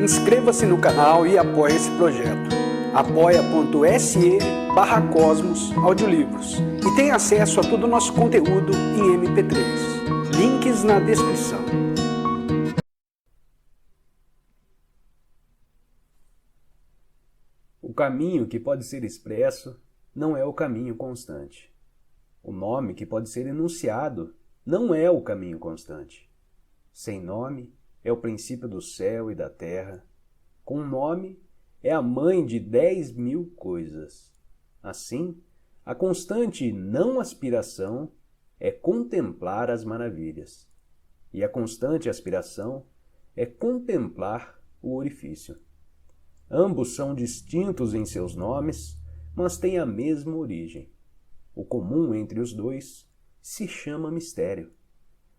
Inscreva-se no canal e apoie esse projeto. apoia.se/Cosmos Audiolivros e tenha acesso a todo o nosso conteúdo em MP3. Links na descrição. O caminho que pode ser expresso não é o caminho constante. O nome que pode ser enunciado não é o caminho constante. Sem nome é o princípio do céu e da terra. Com nome é a mãe de 10.000 coisas. Assim, a constante não aspiração é contemplar as maravilhas. E a constante aspiração é contemplar o orifício. Ambos são distintos em seus nomes, mas têm a mesma origem. O comum entre os dois se chama mistério.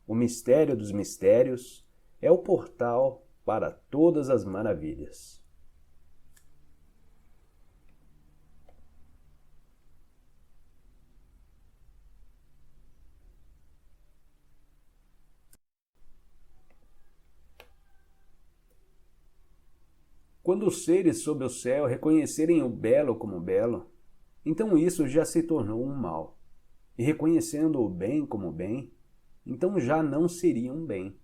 O mistério dos mistérios é o portal para todas as maravilhas. Quando os seres sob o céu reconhecerem o belo como belo, então isso já se tornou um mal. E reconhecendo o bem como bem, então já não seria um bem.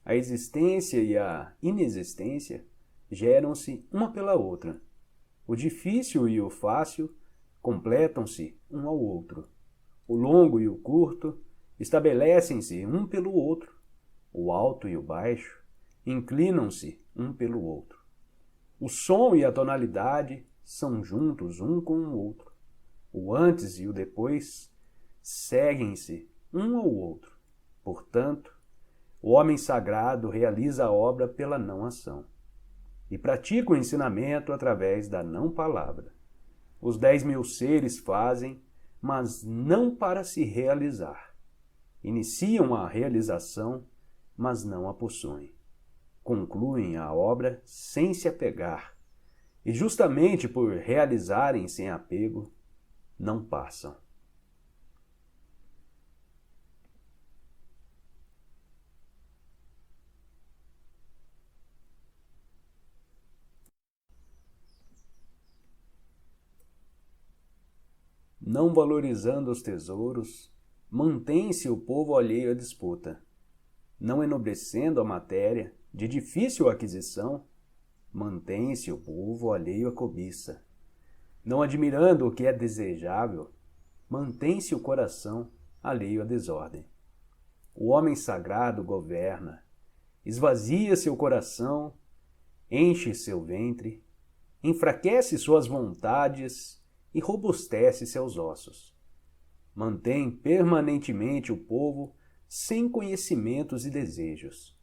A existência e a inexistência geram-se uma pela outra. O difícil e o fácil completam-se um ao outro. O longo e o curto estabelecem-se um pelo outro. O alto e o baixo inclinam-se um pelo outro. O som e a tonalidade são juntos um com o outro. O antes e o depois seguem-se um ao outro. Portanto, o homem sagrado realiza a obra pela não ação e pratica o ensinamento através da não palavra. Os 10.000 seres fazem, mas não para se realizar. Iniciam a realização, mas não a possuem. Concluem a obra sem se apegar, e justamente por realizarem sem apego, não passam. Não valorizando os tesouros, mantém-se o povo alheio à disputa. Não enobrecendo a matéria, de difícil aquisição, mantém-se o povo alheio à cobiça. Não admirando o que é desejável, mantém-se o coração alheio à desordem. O homem sagrado governa, esvazia seu coração, enche seu ventre, enfraquece suas vontades e robustece seus ossos. Mantém permanentemente o povo sem conhecimentos e desejos.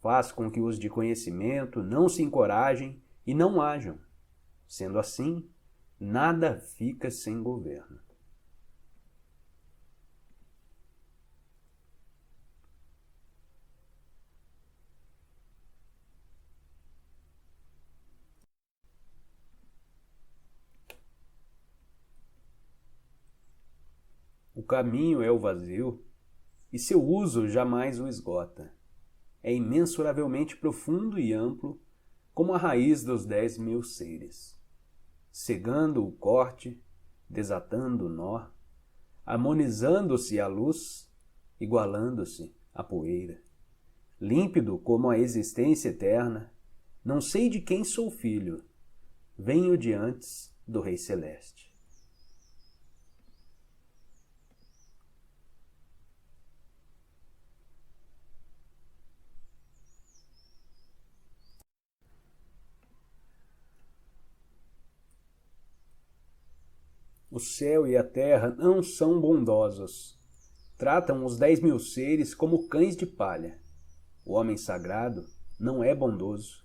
Faz com que os de conhecimento não se encorajem e não hajam. Sendo assim, nada fica sem governo. O caminho é o vazio, e seu uso jamais o esgota. É imensuravelmente profundo e amplo, como a raiz dos 10.000 seres. Cegando o corte, desatando o nó, harmonizando-se a luz, igualando-se a poeira. Límpido como a existência eterna, não sei de quem sou filho, venho de antes do Rei Celeste. O céu e a terra não são bondosos. Tratam os 10.000 seres como cães de palha. O homem sagrado não é bondoso.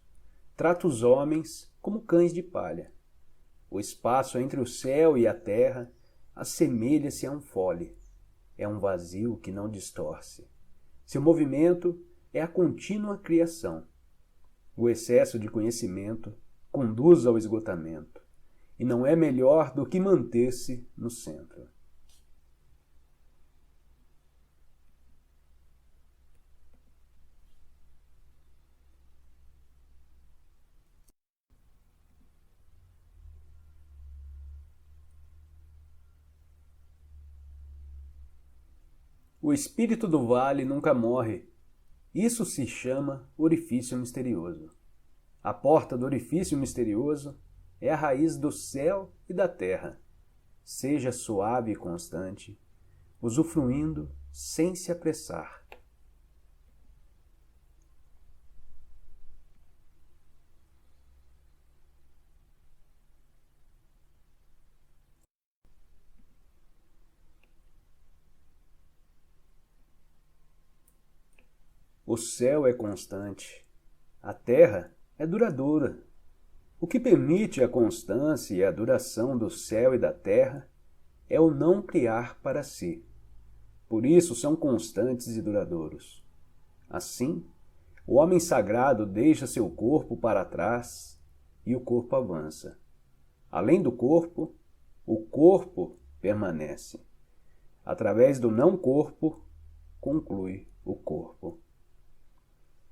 Trata os homens como cães de palha. O espaço entre o céu e a terra assemelha-se a um fole. É um vazio que não distorce. Seu movimento é a contínua criação. O excesso de conhecimento conduz ao esgotamento. E não é melhor do que manter-se no centro. O espírito do vale nunca morre. Isso se chama orifício misterioso. A porta do orifício misterioso é a raiz do céu e da terra. Seja suave e constante, usufruindo sem se apressar. O céu é constante, a terra é duradoura. O que permite a constância e a duração do céu e da terra é o não criar para si. Por isso são constantes e duradouros. Assim, o homem sagrado deixa seu corpo para trás e o corpo avança. Além do corpo, o corpo permanece. Através do não-corpo, conclui o corpo.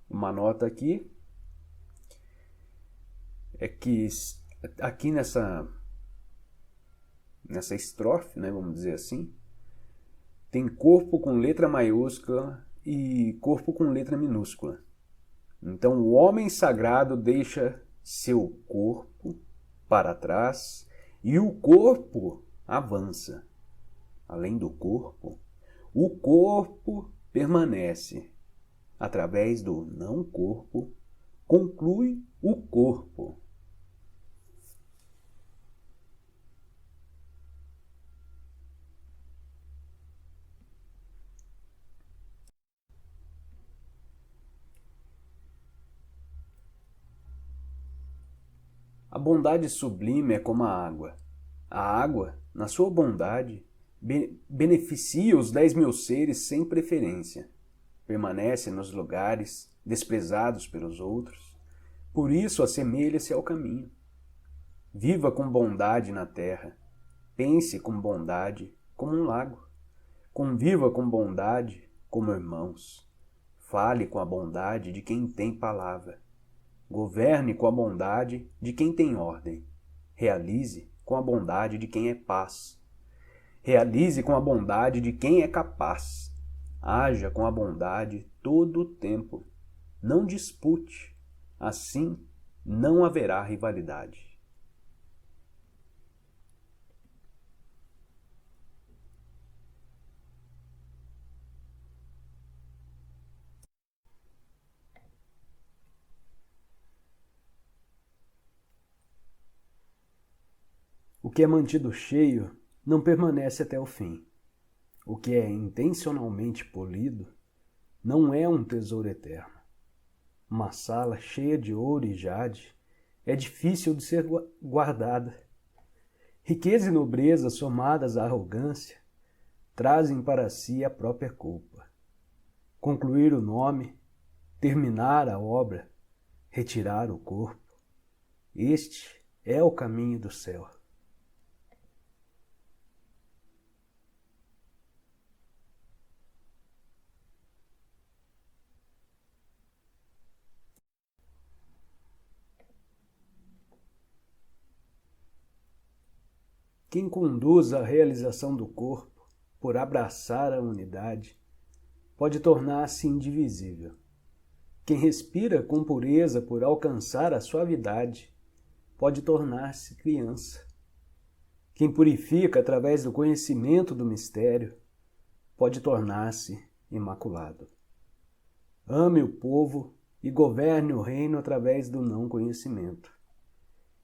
Uma nota aqui é que aqui nessa estrofe, né, vamos dizer assim, tem corpo com letra maiúscula e corpo com letra minúscula. Então o homem sagrado deixa seu corpo para trás e o corpo avança. Além do corpo, o corpo permanece. Através do não-corpo, conclui o corpo. A bondade sublime é como a água. A água, na sua bondade, beneficia os 10.000 seres sem preferência. Permanece nos lugares desprezados pelos outros, por isso assemelha-se ao caminho. Viva com bondade na terra, pense com bondade como um lago, conviva com bondade como irmãos, fale com a bondade de quem tem palavra, governe com a bondade de quem tem ordem, realize com a bondade de quem é paz, realize com a bondade de quem é capaz. Haja com a bondade todo o tempo. Não dispute. Assim, não haverá rivalidade. O que é mantido cheio não permanece até o fim. O que é intencionalmente polido não é um tesouro eterno. Uma sala cheia de ouro e jade é difícil de ser guardada. Riqueza e nobreza somadas à arrogância trazem para si a própria culpa. Concluir o nome, terminar a obra, retirar o corpo. Este é o caminho do céu. Quem conduz a realização do corpo, por abraçar a unidade, pode tornar-se indivisível. Quem respira com pureza por alcançar a suavidade, pode tornar-se criança. Quem purifica através do conhecimento do mistério, pode tornar-se imaculado. Ame o povo e governe o reino através do não conhecimento.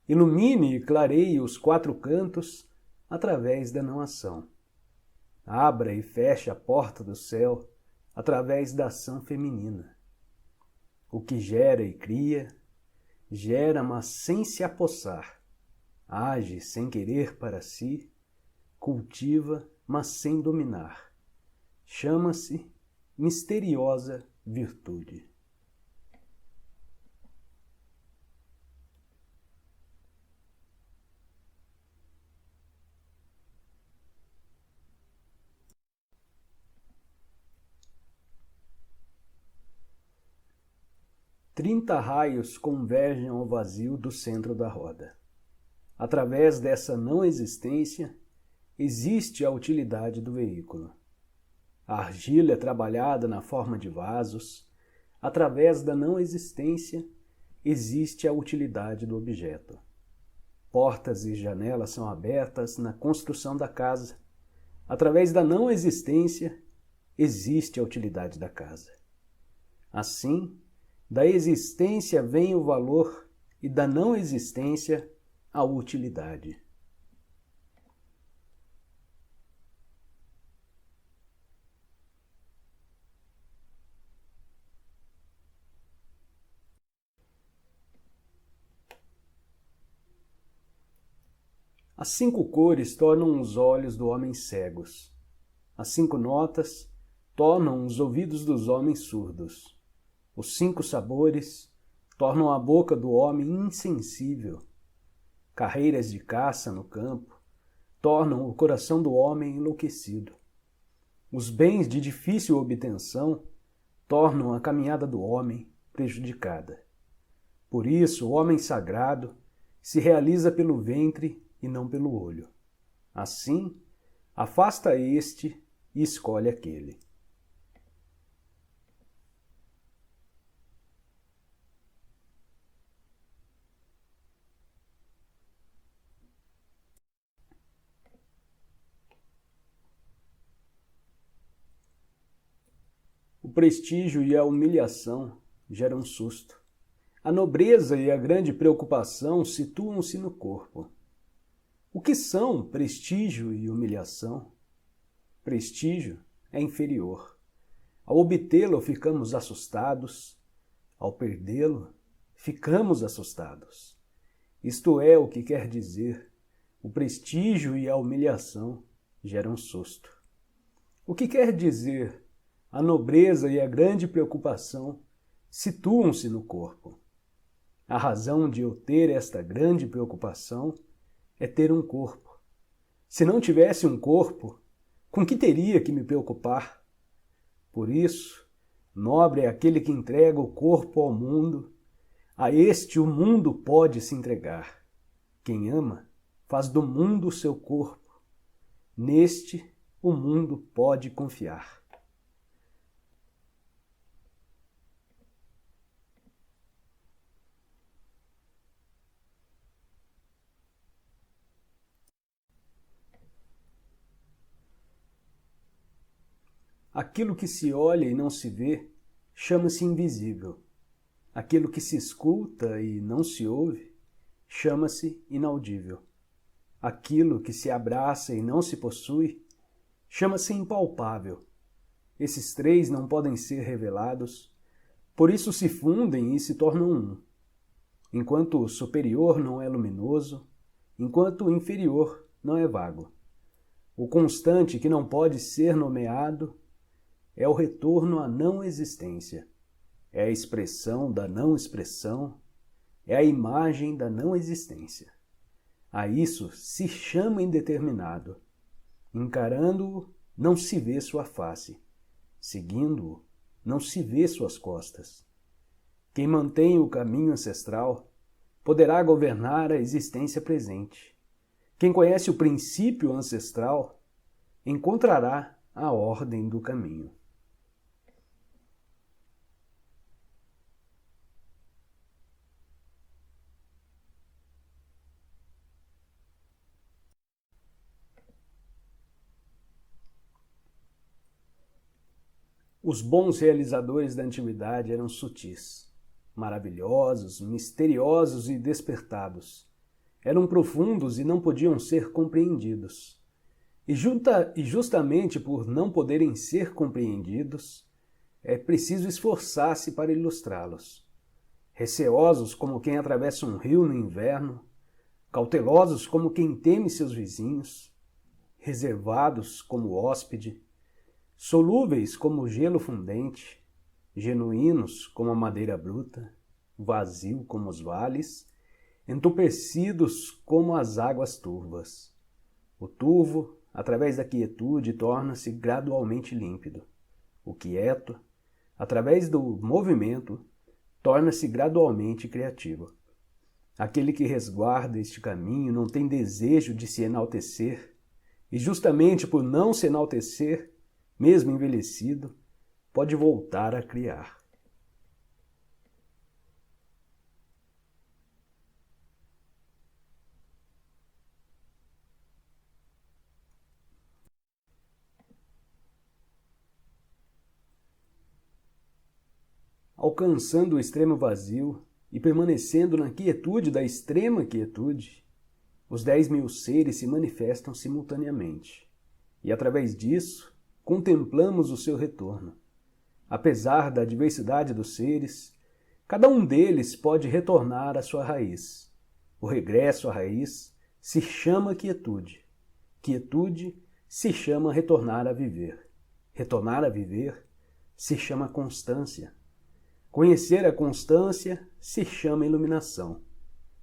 Ilumine e clareie os 4 cantos através da não ação. Abra e feche a porta do céu através da ação feminina. O que gera e cria, gera, mas sem se apossar. Age sem querer para si, cultiva, mas sem dominar. Chama-se misteriosa virtude. Trinta raios convergem ao vazio do centro da roda. Através dessa não existência, existe a utilidade do veículo. A argila é trabalhada na forma de vasos. Através da não existência, existe a utilidade do objeto. Portas e janelas são abertas na construção da casa. Através da não existência, existe a utilidade da casa. Assim, da existência vem o valor e da não existência a utilidade. As 5 cores tornam os olhos do homem cegos. As 5 notas tornam os ouvidos dos homens surdos. Os 5 sabores tornam a boca do homem insensível. Carreiras de caça no campo tornam o coração do homem enlouquecido. Os bens de difícil obtenção tornam a caminhada do homem prejudicada. Por isso, o homem sagrado se realiza pelo ventre e não pelo olho. Assim, afasta este e escolhe aquele. O prestígio e a humilhação geram susto. A nobreza e a grande preocupação situam-se no corpo. O que são prestígio e humilhação? Prestígio é inferior. Ao obtê-lo, ficamos assustados. Ao perdê-lo, ficamos assustados. Isto é o que quer dizer: o prestígio e a humilhação geram susto. O que quer dizer: a nobreza e a grande preocupação situam-se no corpo. A razão de eu ter esta grande preocupação é ter um corpo. Se não tivesse um corpo, com que teria que me preocupar? Por isso, nobre é aquele que entrega o corpo ao mundo. A este o mundo pode se entregar. Quem ama, faz do mundo o seu corpo. Neste, o mundo pode confiar. Aquilo que se olha e não se vê chama-se invisível. Aquilo que se escuta e não se ouve chama-se inaudível. Aquilo que se abraça e não se possui chama-se impalpável. Esses 3 não podem ser revelados, por isso se fundem e se tornam um. Enquanto o superior não é luminoso, enquanto o inferior não é vago. O constante que não pode ser nomeado é o retorno à não existência, é a expressão da não expressão, é a imagem da não existência. A isso se chama indeterminado. Encarando-o, não se vê sua face. Seguindo-o, não se vê suas costas. Quem mantém o caminho ancestral poderá governar a existência presente. Quem conhece o princípio ancestral encontrará a ordem do caminho. Os bons realizadores da antiguidade eram sutis, maravilhosos, misteriosos e despertados. Eram profundos e não podiam ser compreendidos. E justamente por não poderem ser compreendidos, é preciso esforçar-se para ilustrá-los. Receosos como quem atravessa um rio no inverno, cautelosos como quem teme seus vizinhos, reservados como hóspede, solúveis como o gelo fundente, genuínos como a madeira bruta, vazio como os vales, entorpecidos como as águas turvas. O turvo, através da quietude, torna-se gradualmente límpido. O quieto, através do movimento, torna-se gradualmente criativo. Aquele que resguarda este caminho não tem desejo de se enaltecer, e justamente por não se enaltecer, mesmo envelhecido, pode voltar a criar. Alcançando o extremo vazio e permanecendo na quietude da extrema quietude, os 10.000 seres se manifestam simultaneamente. E através disso, contemplamos o seu retorno. Apesar da diversidade dos seres, cada um deles pode retornar à sua raiz. O regresso à raiz se chama quietude. Quietude se chama retornar a viver. Retornar a viver se chama constância. Conhecer a constância se chama iluminação.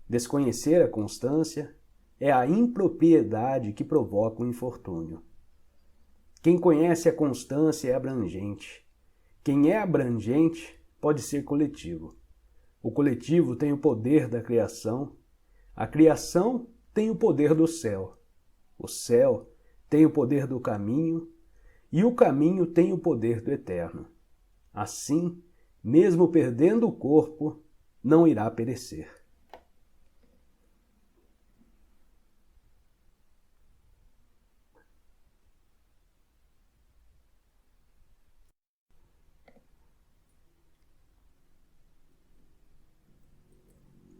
Desconhecer a constância é a impropriedade que provoca o infortúnio. Quem conhece a constância é abrangente. Quem é abrangente pode ser coletivo. O coletivo tem o poder da criação. A criação tem o poder do céu. O céu tem o poder do caminho. E o caminho tem o poder do eterno. Assim, mesmo perdendo o corpo, não irá perecer.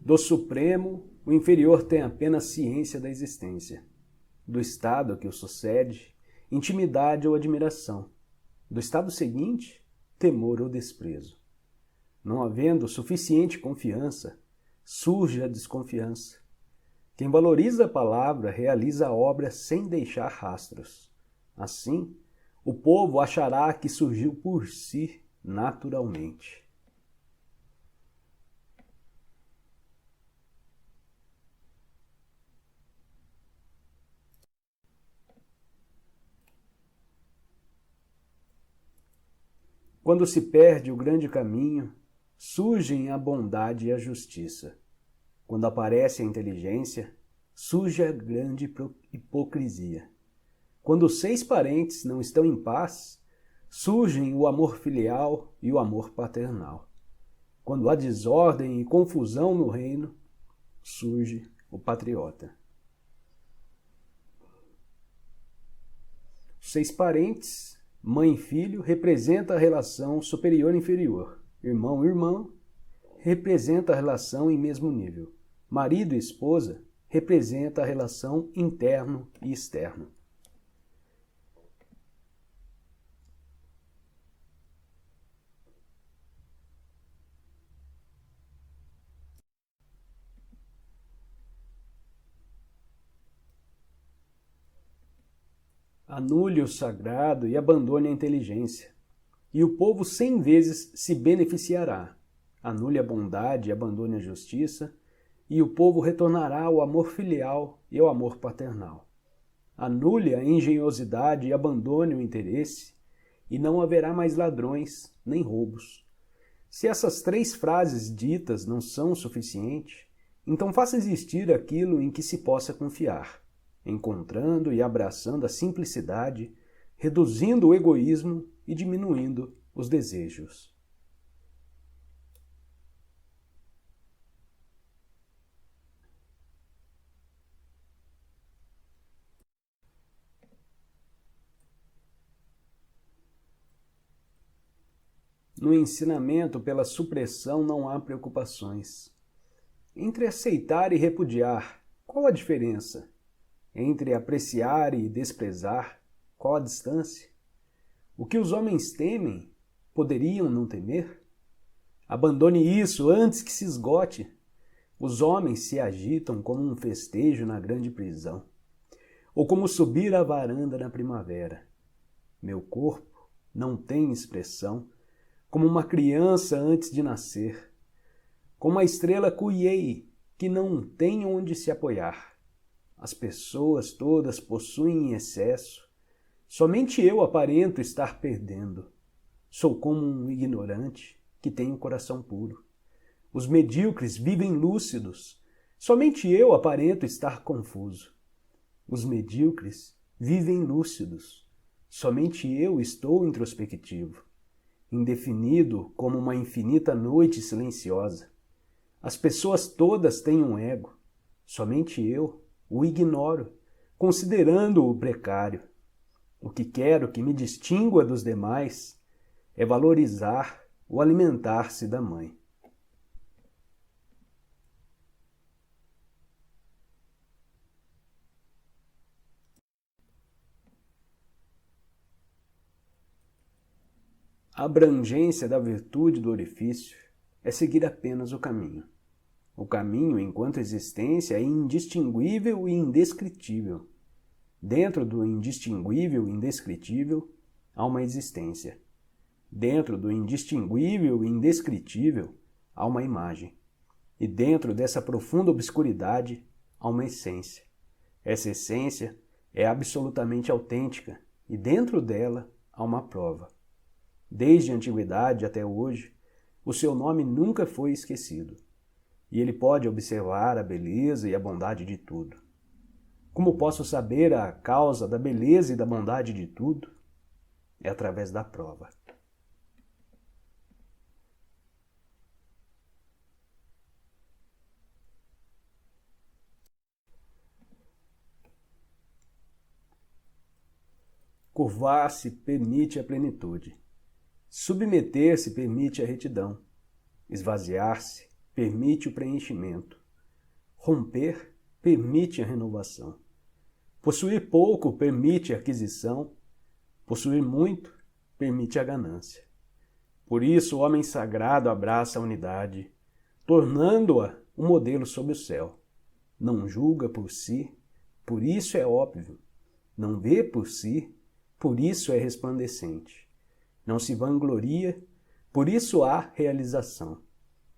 Do Supremo, o inferior tem apenas ciência da existência. Do estado que o sucede, intimidade ou admiração. Do estado seguinte, temor ou desprezo. Não havendo suficiente confiança, surge a desconfiança. Quem valoriza a palavra realiza a obra sem deixar rastros. Assim, o povo achará que surgiu por si naturalmente. Quando se perde o grande caminho, surgem a bondade e a justiça. Quando aparece a inteligência, surge a grande hipocrisia. Quando os 6 parentes não estão em paz, surgem o amor filial e o amor paternal. Quando há desordem e confusão no reino, surge o patriota. Os 6 parentes, mãe e filho, representa a relação superior-inferior. Irmão-irmão representa a relação em mesmo nível. Marido e esposa representa a relação interno e externo. Anule o sagrado e abandone a inteligência, e o povo 100 vezes se beneficiará. Anule a bondade e abandone a justiça, e o povo retornará ao amor filial e ao amor paternal. Anule a engenhosidade e abandone o interesse, e não haverá mais ladrões nem roubos. Se essas 3 frases ditas não são suficientes, então faça existir aquilo em que se possa confiar, encontrando e abraçando a simplicidade, reduzindo o egoísmo e diminuindo os desejos. No ensinamento pela supressão não há preocupações. Entre aceitar e repudiar, qual a diferença? Entre apreciar e desprezar, qual a distância? O que os homens temem, poderiam não temer? Abandone isso antes que se esgote. Os homens se agitam como um festejo na grande prisão, ou como subir a varanda na primavera. Meu corpo não tem expressão, como uma criança antes de nascer, como a estrela Cuiei, que não tem onde se apoiar. As pessoas todas possuem em excesso. Somente eu aparento estar perdendo. Sou como um ignorante que tem um coração puro. Os medíocres vivem lúcidos. Somente eu aparento estar confuso. Os medíocres vivem lúcidos. Somente eu estou introspectivo, indefinido como uma infinita noite silenciosa. As pessoas todas têm um ego, somente eu o ignoro, considerando-o precário. O que quero que me distingua dos demais é valorizar o alimentar-se da mãe. A abrangência da virtude do orifício é seguir apenas o caminho. O caminho, enquanto existência, é indistinguível e indescritível. Dentro do indistinguível e indescritível, há uma existência. Dentro do indistinguível e indescritível, há uma imagem. E dentro dessa profunda obscuridade, há uma essência. Essa essência é absolutamente autêntica e dentro dela há uma prova. Desde a antiguidade até hoje, o seu nome nunca foi esquecido. E ele pode observar a beleza e a bondade de tudo. Como posso saber a causa da beleza e da bondade de tudo? É através da prova. Curvar-se permite a plenitude. Submeter-se permite a retidão. Esvaziar-se permite o preenchimento. Romper permite a renovação. Possuir pouco permite a aquisição. Possuir muito permite a ganância. Por isso o homem sagrado abraça a unidade, tornando-a um modelo sob o céu. Não julga por si, por isso é óbvio. Não vê por si, por isso é resplandecente. Não se vangloria, por isso há realização.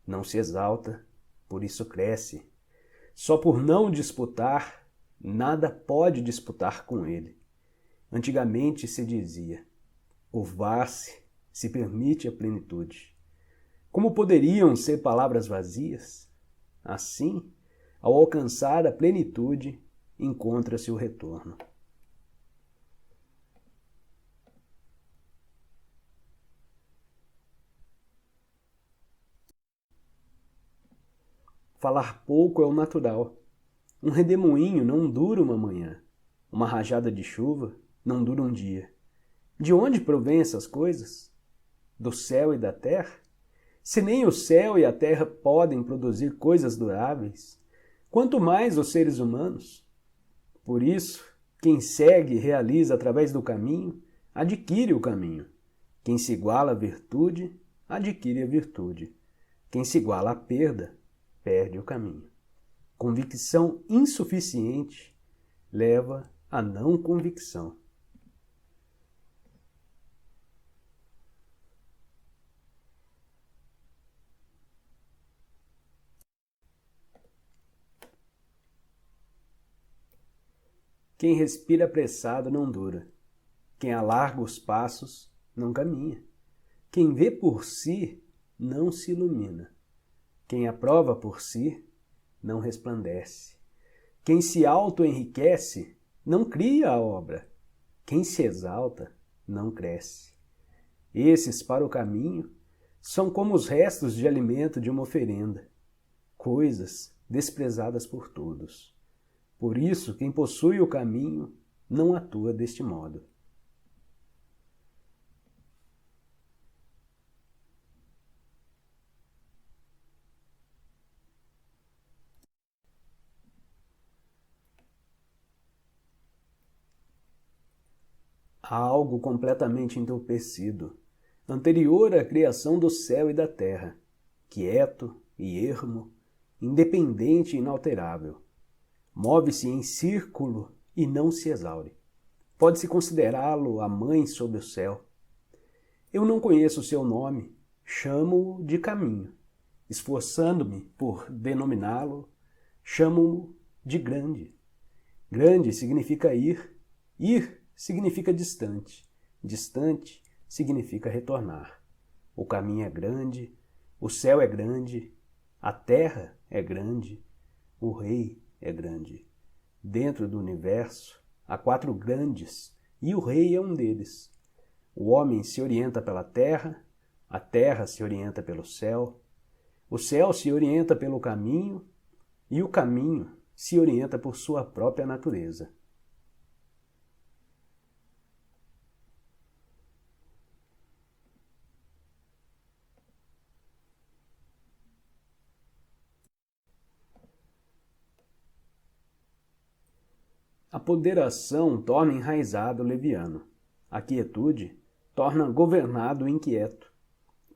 Não se exalta, por isso cresce. Só por não disputar, nada pode disputar com ele. Antigamente se dizia, curvar-se se permite a plenitude. Como poderiam ser palavras vazias? Assim, ao alcançar a plenitude, encontra-se o retorno. Falar pouco é o natural. Um redemoinho não dura uma manhã. Uma rajada de chuva não dura um dia. De onde provém essas coisas? Do céu e da terra? Se nem o céu e a terra podem produzir coisas duráveis, quanto mais os seres humanos? Por isso, quem segue e realiza através do caminho, adquire o caminho. Quem se iguala à virtude, adquire a virtude. Quem se iguala à perda, perde o caminho. Convicção insuficiente leva à não convicção. Quem respira apressado não dura. Quem alarga os passos não caminha. Quem vê por si não se ilumina. Quem aprova por si não resplandece. Quem se auto-enriquece não cria a obra. Quem se exalta não cresce. Esses, para o caminho, são como os restos de alimento de uma oferenda, coisas desprezadas por todos. Por isso, quem possui o caminho não atua deste modo. Há algo completamente entorpecido, anterior à criação do céu e da terra, quieto e ermo, independente e inalterável. Move-se em círculo e não se exaure. Pode-se considerá-lo a mãe sob o céu. Eu não conheço o seu nome, chamo-o de caminho. Esforçando-me por denominá-lo, chamo-o de grande. Grande significa ir, ir significa distante, distante significa retornar. O caminho é grande, o céu é grande, a terra é grande, o rei é grande. Dentro do universo há 4 grandes e o rei é um deles. O homem se orienta pela terra, a terra se orienta pelo céu, o céu se orienta pelo caminho e o caminho se orienta por sua própria natureza. A ponderação torna enraizado o leviano. A quietude torna governado o inquieto.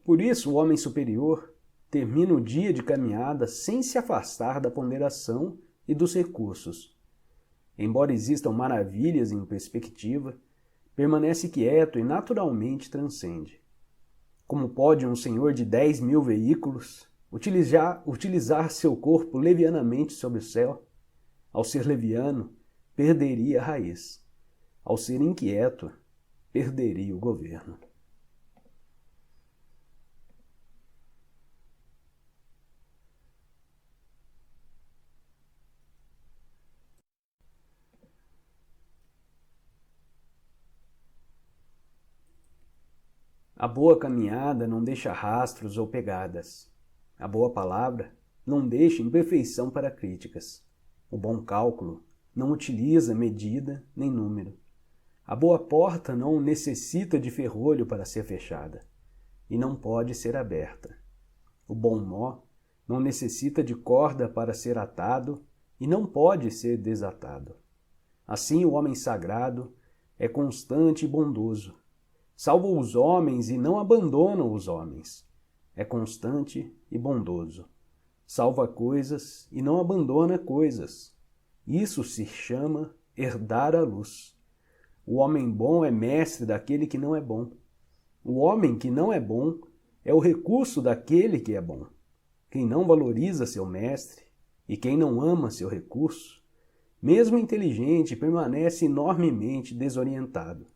Por isso, o homem superior termina o dia de caminhada sem se afastar da ponderação e dos recursos. Embora existam maravilhas em perspectiva, permanece quieto e naturalmente transcende. Como pode um senhor de 10.000 veículos utilizar seu corpo levianamente sob o céu? Ao ser leviano, perderia a raiz. Ao ser inquieto, perderia o governo. A boa caminhada não deixa rastros ou pegadas. A boa palavra não deixa imperfeição para críticas. O bom cálculo não utiliza medida nem número. A boa porta não necessita de ferrolho para ser fechada e não pode ser aberta. O bom nó não necessita de corda para ser atado e não pode ser desatado. Assim, o homem sagrado é constante e bondoso. Salva os homens e não abandona os homens. É constante e bondoso. Salva coisas e não abandona coisas. Isso se chama herdar a luz. O homem bom é mestre daquele que não é bom. O homem que não é bom é o recurso daquele que é bom. Quem não valoriza seu mestre e quem não ama seu recurso, mesmo inteligente, permanece enormemente desorientado.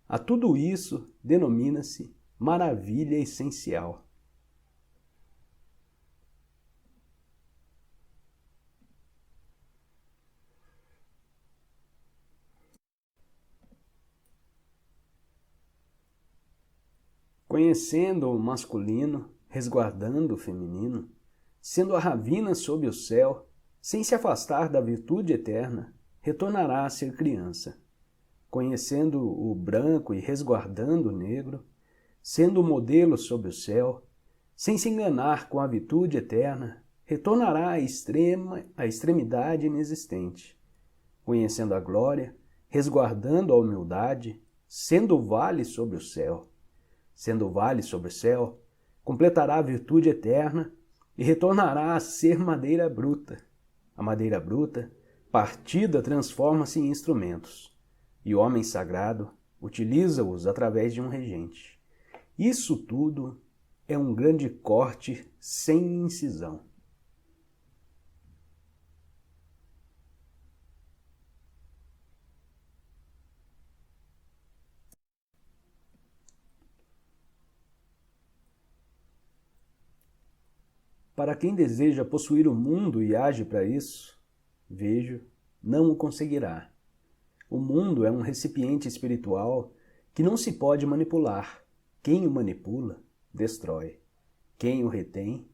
A tudo isso denomina-se maravilha essencial. Conhecendo o masculino, resguardando o feminino, sendo a ravina sob o céu, sem se afastar da virtude eterna, retornará a ser criança. Conhecendo o branco e resguardando o negro, sendo o modelo sob o céu, sem se enganar com a virtude eterna, retornará à extremidade inexistente. Conhecendo a glória, resguardando a humildade, sendo o vale sobre o céu. Sendo o vale sobre o céu, completará a virtude eterna e retornará a ser madeira bruta. A madeira bruta, partida, transforma-se em instrumentos, e o homem sagrado utiliza-os através de um regente. Isso tudo é um grande corte sem incisão. Para quem deseja possuir o mundo e age para isso, vejo, não o conseguirá. O mundo é um recipiente espiritual que não se pode manipular. Quem o manipula, destrói. Quem o retém,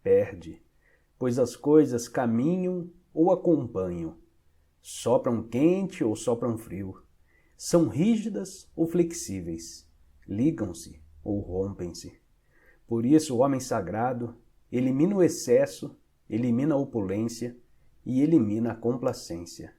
perde. Pois as coisas caminham ou acompanham. Sopram quente ou sopram frio. São rígidas ou flexíveis. Ligam-se ou rompem-se. Por isso o homem sagrado elimina o excesso, elimina a opulência e elimina a complacência.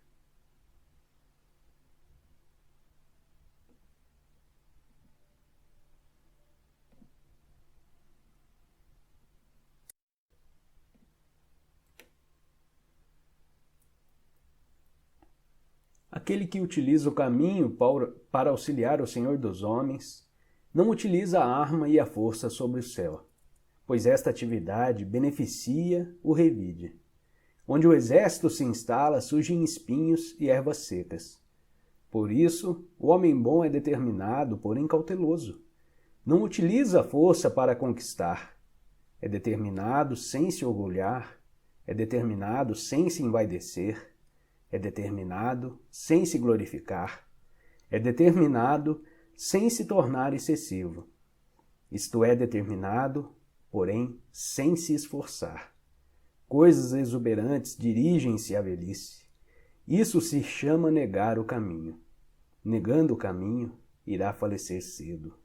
Aquele que utiliza o caminho para auxiliar o Senhor dos homens, não utiliza a arma e a força sobre o céu, pois esta atividade beneficia o revide. Onde o exército se instala, surgem espinhos e ervas secas. Por isso, o homem bom é determinado, porém cauteloso. Não utiliza a força para conquistar. É determinado sem se orgulhar, é determinado sem se envaidecer, é determinado sem se glorificar, É determinado sem se tornar excessivo. Isto é, determinado, porém, sem se esforçar. Coisas exuberantes dirigem-se à velhice. Isso se chama negar o caminho. Negando o caminho, irá falecer cedo.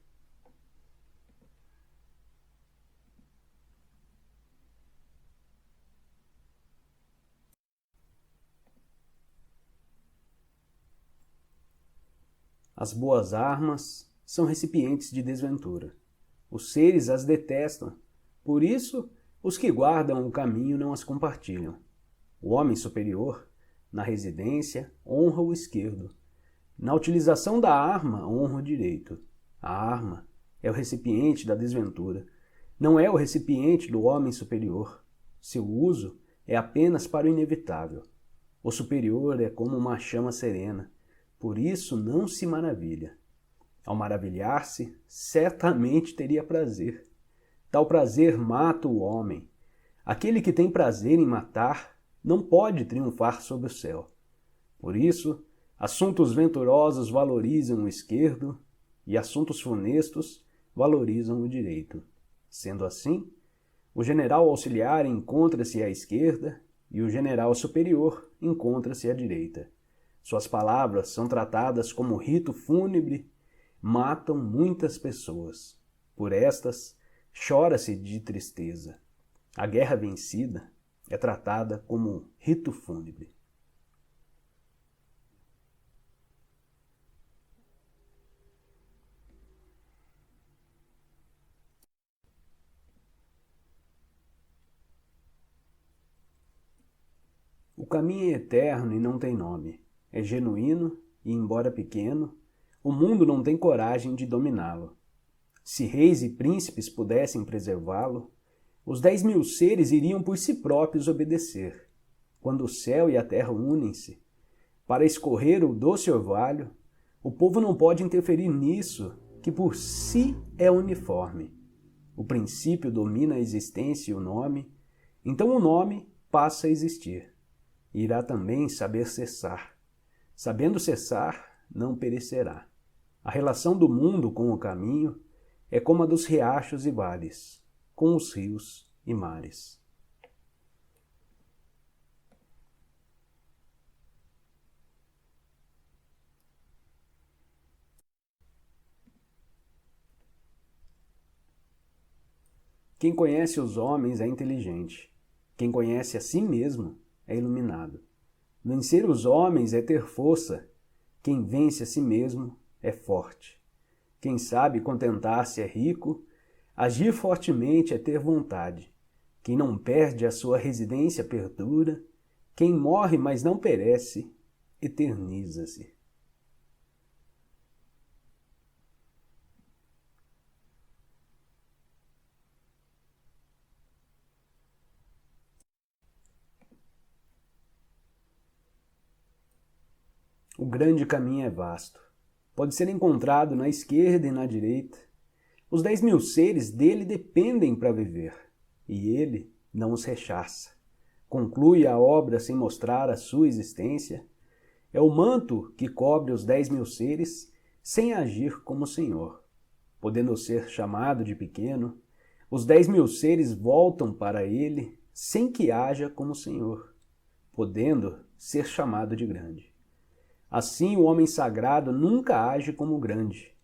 As boas armas são recipientes de desventura. Os seres as detestam. Por isso, os que guardam o caminho não as compartilham. O homem superior, na residência, honra o esquerdo. Na utilização da arma, honra o direito. A arma é o recipiente da desventura. Não é o recipiente do homem superior. Seu uso é apenas para o inevitável. O superior é como uma chama serena. Por isso não se maravilha. Ao maravilhar-se, certamente teria prazer. Tal prazer mata o homem. Aquele que tem prazer em matar não pode triunfar sobre o céu. Por isso, assuntos venturosos valorizam o esquerdo e assuntos funestos valorizam o direito. Sendo assim, o general auxiliar encontra-se à esquerda e o general superior encontra-se à direita. Suas palavras são tratadas como rito fúnebre, matam muitas pessoas. Por estas, chora-se de tristeza. A guerra vencida é tratada como rito fúnebre. O caminho é eterno e não tem nome. É genuíno e, embora pequeno, o mundo não tem coragem de dominá-lo. Se reis e príncipes pudessem preservá-lo, os 10.000 seres iriam por si próprios obedecer. Quando o céu e a terra unem-se para escorrer o doce orvalho, o povo não pode interferir nisso, que por si é uniforme. O princípio domina a existência e o nome, então o nome passa a existir. Irá também saber cessar. Sabendo cessar, não perecerá. A relação do mundo com o caminho é como a dos riachos e vales, com os rios e mares. Quem conhece os homens é inteligente. Quem conhece a si mesmo é iluminado. Vencer os homens é ter força. Quem vence a si mesmo é forte. Quem sabe contentar-se é rico. Agir fortemente é ter vontade. Quem não perde a sua residência perdura. Quem morre, mas não perece, eterniza-se. O grande caminho é vasto. Pode ser encontrado na esquerda e na direita. Os 10.000 seres dele dependem para viver, e ele não os rechaça. Conclui a obra sem mostrar a sua existência. É o manto que cobre os 10.000 seres sem agir como Senhor. Podendo ser chamado de pequeno, os 10.000 seres voltam para ele sem que haja como Senhor, podendo ser chamado de grande. Assim, o homem sagrado nunca age como grande,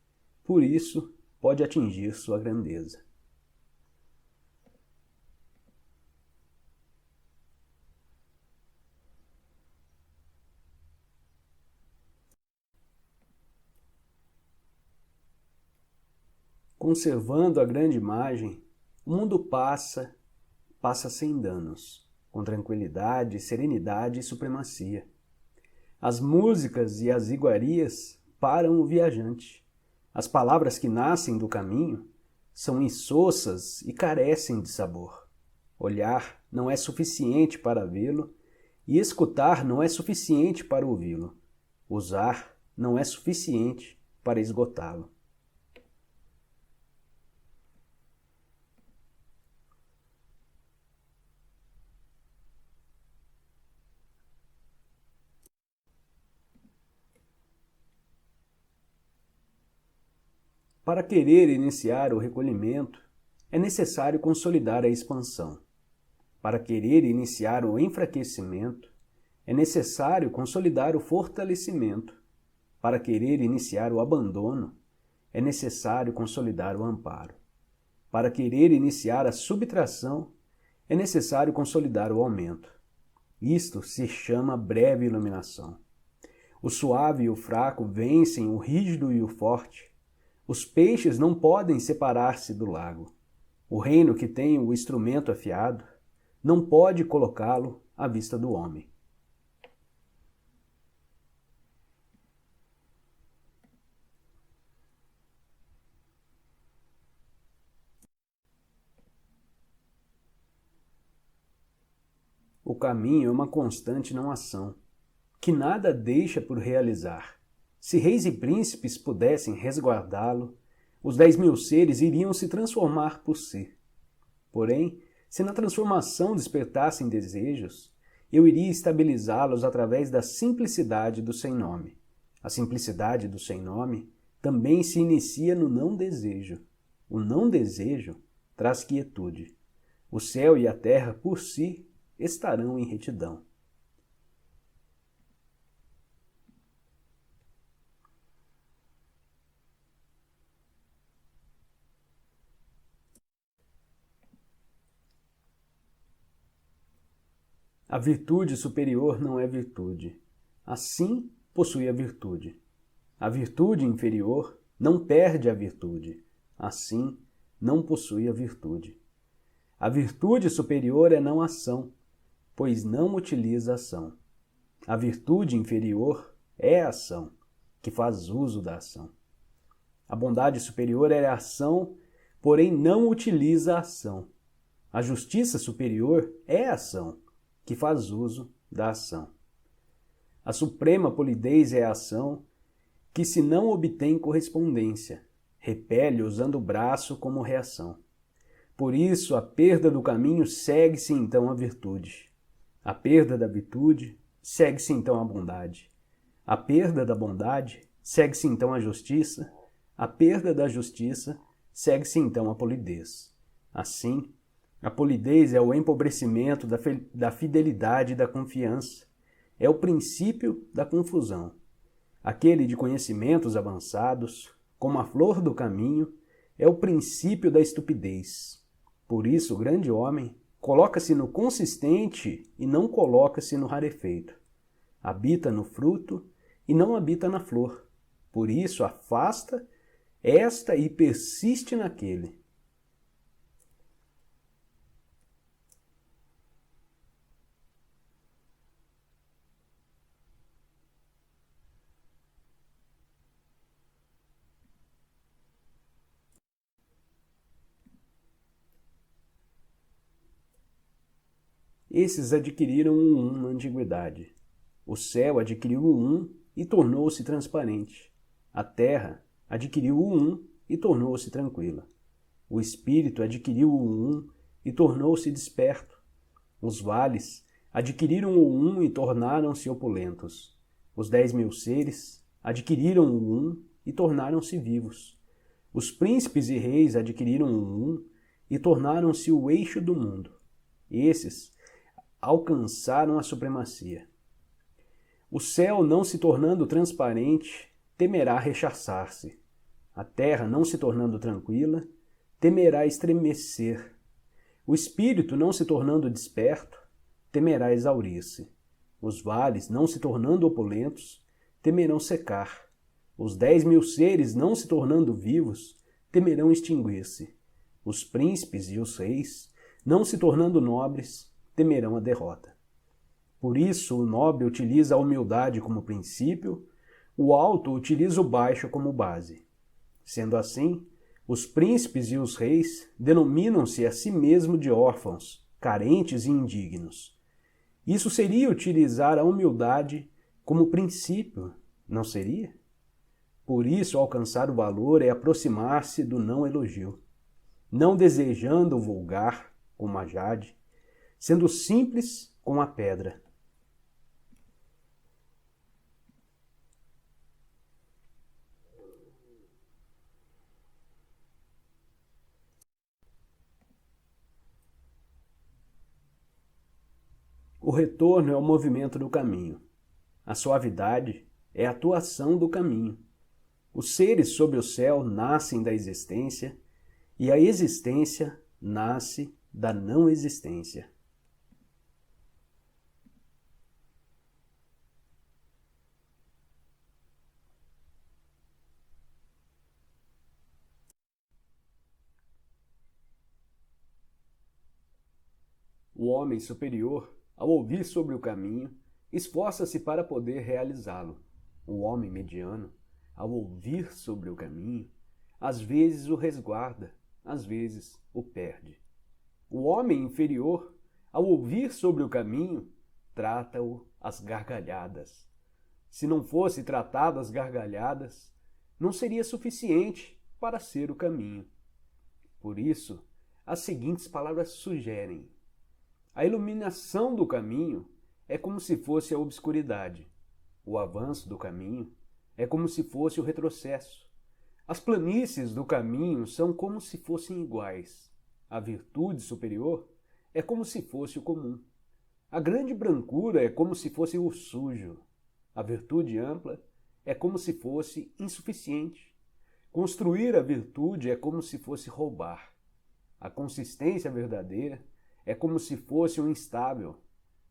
por isso pode atingir sua grandeza. Conservando a grande imagem, o mundo passa sem danos, com tranquilidade, serenidade e supremacia. As músicas e as iguarias param o viajante. As palavras que nascem do caminho são insossas e carecem de sabor. Olhar não é suficiente para vê-lo e escutar não é suficiente para ouvi-lo. Usar não é suficiente para esgotá-lo. Para querer iniciar o recolhimento, é necessário consolidar a expansão. Para querer iniciar o enfraquecimento, é necessário consolidar o fortalecimento. Para querer iniciar o abandono, é necessário consolidar o amparo. Para querer iniciar a subtração, é necessário consolidar o aumento. Isto se chama breve iluminação. O suave e o fraco vencem o rígido e o forte. Os peixes não podem separar-se do lago. O reino que tem o instrumento afiado não pode colocá-lo à vista do homem. O caminho é uma constante não ação, que nada deixa por realizar. Se reis e príncipes pudessem resguardá-lo, os 10.000 seres iriam se transformar por si. Porém, se na transformação despertassem desejos, eu iria estabilizá-los através da simplicidade do sem nome. A simplicidade do sem nome também se inicia no não desejo. O não desejo traz quietude. O céu e a terra por si estarão em retidão. A virtude superior não é virtude. Assim, possui a virtude. A virtude inferior não perde a virtude. Assim, não possui a virtude. A virtude superior é não ação, pois não utiliza ação. A virtude inferior é a ação, que faz uso da ação. A bondade superior é a ação, porém não utiliza a ação. A justiça superior é a ação, que faz uso da ação. A suprema polidez é a ação que, se não obtém correspondência, repele usando o braço como reação. Por isso, a perda do caminho segue-se então a virtude. A perda da virtude segue-se então a bondade. A perda da bondade segue-se então a justiça. A perda da justiça segue-se então a polidez. Assim, a polidez é o empobrecimento da fidelidade e da confiança. É o princípio da confusão. Aquele de conhecimentos avançados, como a flor do caminho, é o princípio da estupidez. Por isso, o grande homem coloca-se no consistente e não coloca-se no rarefeito. Habita no fruto e não habita na flor. Por isso, afasta esta e persiste naquele. Esses adquiriram um na antiguidade. O céu adquiriu o e tornou-se transparente. A terra adquiriu o e tornou-se tranquila. O espírito adquiriu o e tornou-se desperto. Os vales adquiriram o e tornaram-se opulentos. Os 10.000 seres adquiriram o e tornaram-se vivos. Os príncipes e reis adquiriram o e tornaram-se o eixo do mundo. Esses alcançaram a supremacia. O céu, não se tornando transparente, temerá rechaçar-se. A terra, não se tornando tranquila, temerá estremecer. O espírito, não se tornando desperto, temerá exaurir-se. Os vales, não se tornando opulentos, temerão secar. Os 10.000 seres, não se tornando vivos, temerão extinguir-se. Os príncipes e os reis, não se tornando nobres, temerão a derrota. Por isso, o nobre utiliza a humildade como princípio, o alto utiliza o baixo como base. Sendo assim, os príncipes e os reis denominam-se a si mesmos de órfãos, carentes e indignos. Isso seria utilizar a humildade como princípio, não seria? Por isso, alcançar o valor é aproximar-se do não elogio, não desejando o vulgar, como a jade, sendo simples como a pedra. retorno é o movimento do caminho. A suavidade é a atuação do caminho. Os seres sob o céu nascem da existência e a existência nasce da não existência. O homem superior, ao ouvir sobre o caminho, esforça-se para poder realizá-lo. O homem mediano, ao ouvir sobre o caminho, às vezes o resguarda, às vezes o perde. O homem inferior, ao ouvir sobre o caminho, trata-o às gargalhadas. Se não fosse tratado às gargalhadas, não seria suficiente para ser o caminho. Por isso, as seguintes palavras sugerem: a iluminação do caminho é como se fosse a obscuridade. O avanço do caminho é como se fosse o retrocesso. As planícies do caminho são como se fossem iguais. A virtude superior é como se fosse o comum. A grande brancura é como se fosse o sujo. A virtude ampla é como se fosse insuficiente. Construir a virtude é como se fosse roubar. A consistência verdadeira é como se fosse um instável.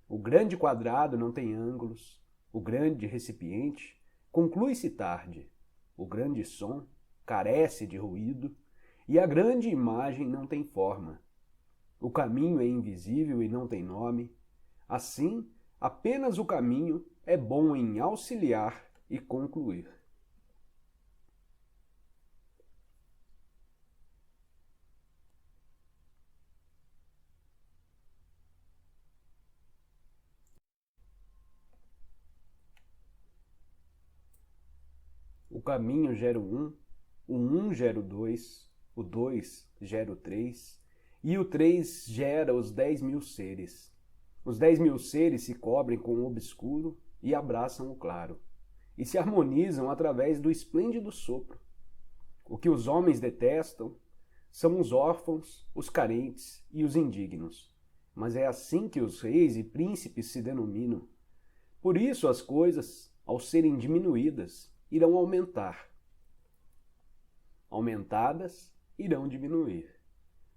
O grande quadrado não tem ângulos. O grande recipiente conclui-se tarde. O grande som carece de ruído. E a grande imagem não tem forma. O caminho é invisível e não tem nome. Assim, apenas o caminho é bom em auxiliar e concluir. O caminho gera o 1 gera o 2 gera o 3 e o 3 gera os 10.000 seres. Os 10.000 seres se cobrem com o obscuro e abraçam o claro, e se harmonizam através do esplêndido sopro. O que os homens detestam são os órfãos, os carentes e os indignos, mas é assim que os reis e príncipes se denominam. Por isso as coisas, ao serem diminuídas, irão aumentar. Aumentadas, irão diminuir.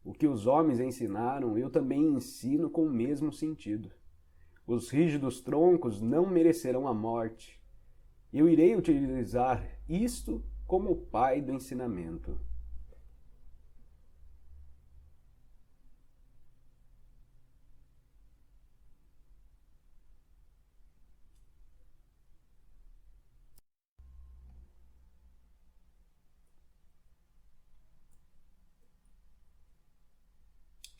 O que os homens ensinaram, eu também ensino com o mesmo sentido. Os rígidos troncos não merecerão a morte. Eu irei utilizar isto como o pai do ensinamento.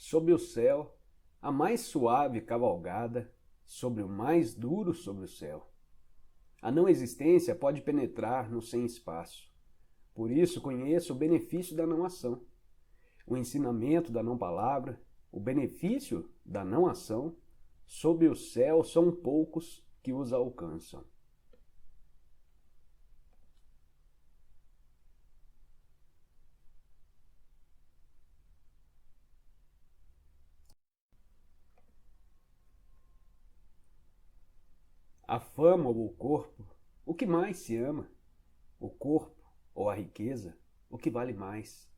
Sob o céu, a mais suave cavalgada, sobre o mais duro sobre o céu. A não existência pode penetrar no sem espaço. Por isso conheço o benefício da não ação, o ensinamento da não palavra, o benefício da não ação. Sob o céu são poucos que os alcançam. A fama ou o corpo, o que mais se ama? O corpo ou a riqueza, o que vale mais?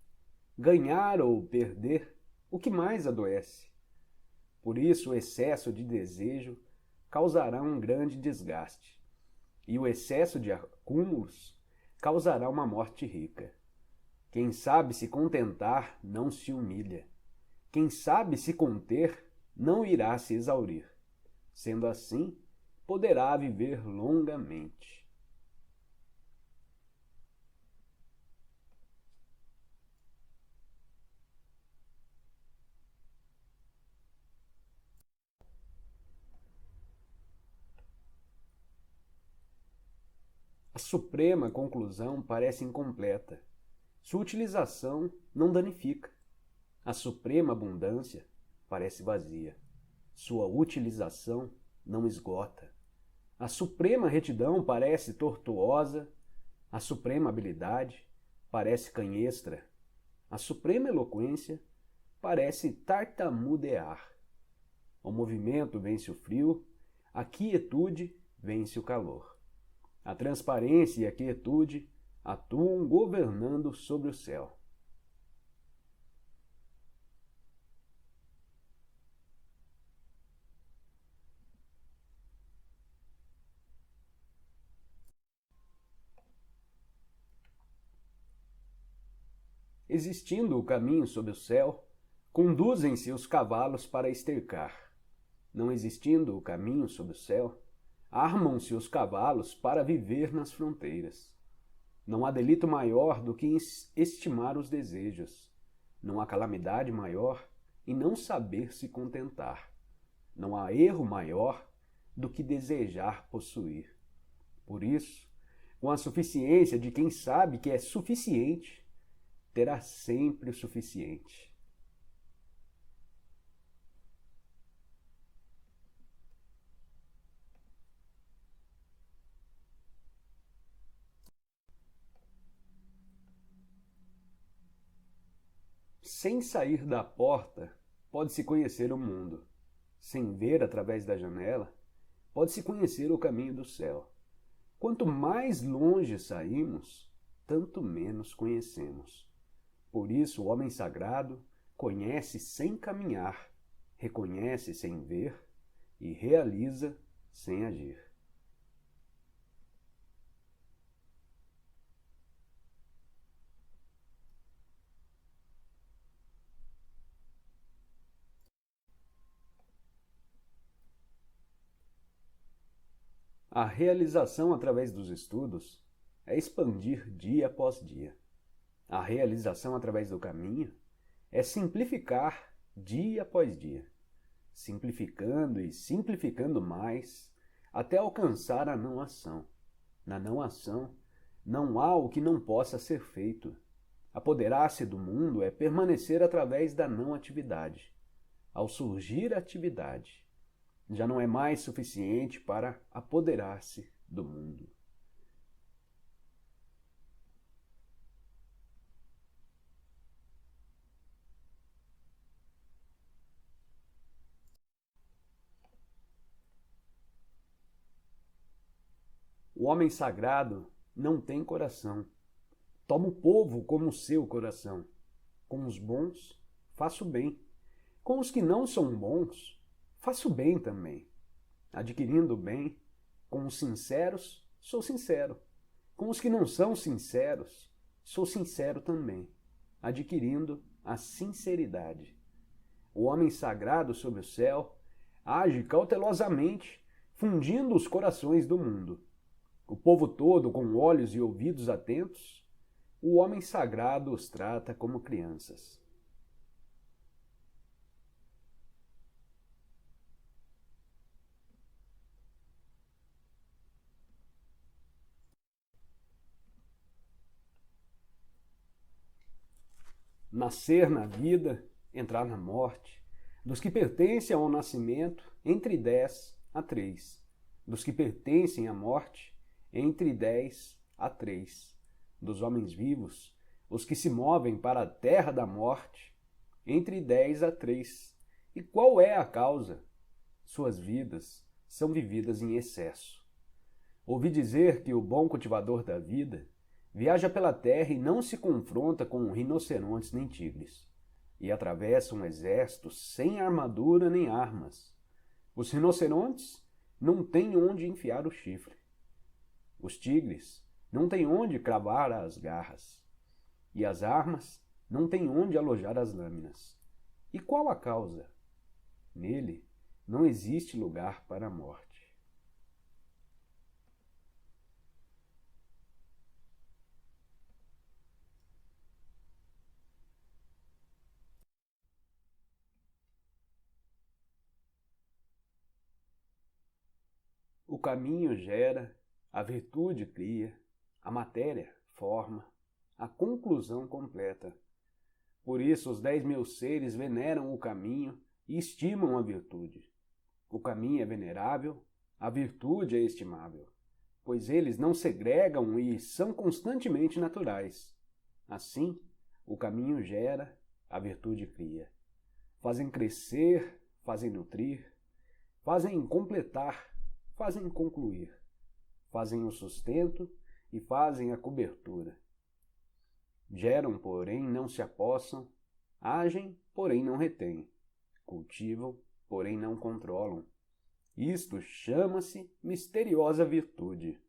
Ganhar ou perder, o que mais adoece? Por isso o excesso de desejo causará um grande desgaste, e o excesso de acúmulos causará uma morte rica. Quem sabe se contentar não se humilha. Quem sabe se conter não irá se exaurir. Sendo assim, poderá viver longamente. A suprema conclusão parece incompleta. Sua utilização não danifica. A suprema abundância parece vazia. Sua utilização não esgota. A suprema retidão parece tortuosa, a suprema habilidade parece canhestra, a suprema eloquência parece tartamudear. O movimento vence o frio, a quietude vence o calor. A transparência e a quietude atuam governando sobre o céu. Existindo o caminho sob o céu, conduzem-se os cavalos para estercar. Não existindo o caminho sob o céu, armam-se os cavalos para viver nas fronteiras. Não há delito maior do que estimar os desejos. Não há calamidade maior em não saber se contentar. Não há erro maior do que desejar possuir. Por isso, com a suficiência de quem sabe que é suficiente, terá sempre o suficiente. Sem sair da porta, pode-se conhecer o mundo. Sem ver através da janela, pode-se conhecer o caminho do céu. Quanto mais longe saímos, tanto menos conhecemos. Por isso, o homem sagrado conhece sem caminhar, reconhece sem ver e realiza sem agir. A realização através dos estudos é expandir dia após dia. A realização através do caminho é simplificar dia após dia, simplificando e simplificando mais até alcançar a não ação. Na não ação, não há o que não possa ser feito. Apoderar-se do mundo é permanecer através da não atividade. Ao surgir a atividade, já não é mais suficiente para apoderar-se do mundo. O homem sagrado não tem coração. Toma o povo como seu coração. Com os bons, faço bem. Com os que não são bons, faço bem também. Adquirindo o bem, com os sinceros, sou sincero. Com os que não são sinceros, sou sincero também, adquirindo a sinceridade. O homem sagrado sob o céu age cautelosamente, fundindo os corações do mundo. O povo todo com olhos e ouvidos atentos, o homem sagrado os trata como crianças. Nascer na vida, entrar na morte, dos que pertencem ao nascimento, entre 10 a 3, dos que pertencem à morte, entre 10 a 3, dos homens vivos, os que se movem para a terra da morte, entre 10 a 3. E qual é a causa? Suas vidas são vividas em excesso. Ouvi dizer que o bom cultivador da vida viaja pela terra e não se confronta com rinocerontes nem tigres, e atravessa um exército sem armadura nem armas. Os rinocerontes não têm onde enfiar o chifre. Os tigres não têm onde cravar as garras. E as armas não têm onde alojar as lâminas. E qual a causa? Nele não existe lugar para a morte. O caminho gera, a virtude cria, a matéria forma, a conclusão completa. Por isso os 10.000 seres veneram o caminho e estimam a virtude. O caminho é venerável, a virtude é estimável, pois eles não segregam e são constantemente naturais. Assim, o caminho gera, a virtude cria. Fazem crescer, fazem nutrir, fazem completar, fazem concluir, fazem o sustento e fazem a cobertura. Geram, porém não se apossam, agem, porém não retêm, cultivam, porém não controlam. Isto chama-se misteriosa virtude.